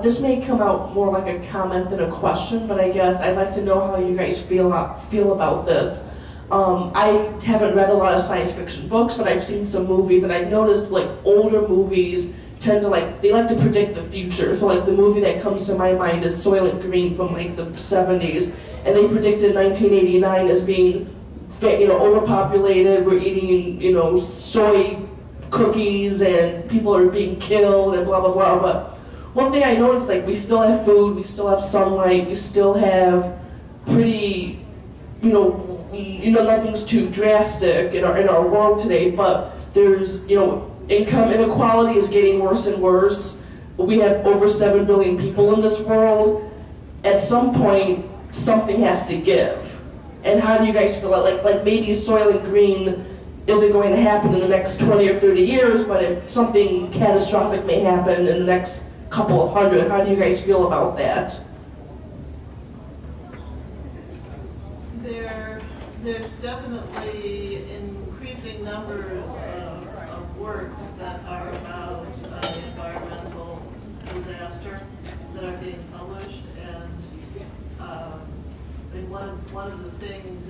This may come out more like a comment than a question, but I guess I'd like to know how you guys feel about this. I haven't read a lot of science fiction books, but I've seen some movies, and I've noticed like older movies tend to they like to predict the future. So like the movie that comes to my mind is Soylent Green from like the 70s, and they predicted 1989 as being, overpopulated. We're eating, soy cookies, and people are being killed, and blah blah blah. But one thing I noticed, like we still have food, we still have sunlight, we still have pretty, nothing's too drastic in our world today. But there's, income inequality is getting worse and worse. We have over 7 billion people in this world. At some point, something has to give. And how do you guys feel? Like maybe Soylent Green isn't going to happen in the next 20 or 30 years, but if something catastrophic may happen in the next couple of hundred, how do you guys feel about that? There's definitely increasing numbers of works that are about environmental disaster that are being published, and one of the things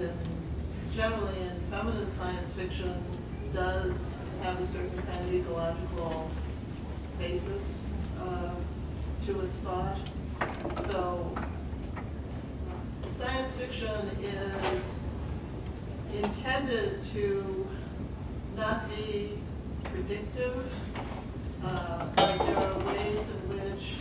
generally in feminist science fiction does have a certain kind of ecological basis to its thought. So science fiction is intended to not be predictive. There are ways in which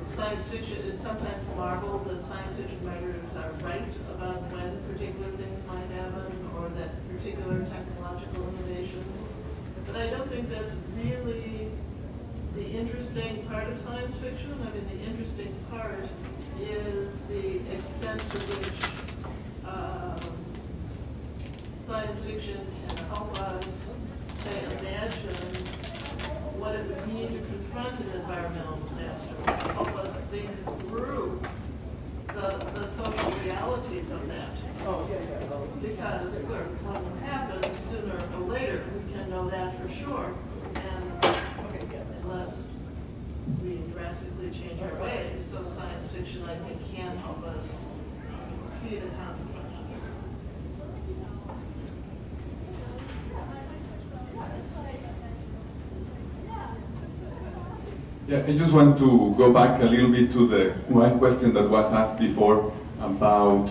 science fiction, it's sometimes marveled that science fiction writers are right about when particular things might happen or that particular technological innovations. But I don't think that's really the interesting part of science fiction. I mean, the interesting part is the extent to which science fiction can help us, say, imagine what it would mean to confront an environmental disaster, help us think through the social realities of that. Because what will happen sooner or later, we can know that for sure. And unless we drastically change our ways, so science fiction, I think, can help us see the consequences. Yeah, I just want to go back a little bit to the one question that was asked before about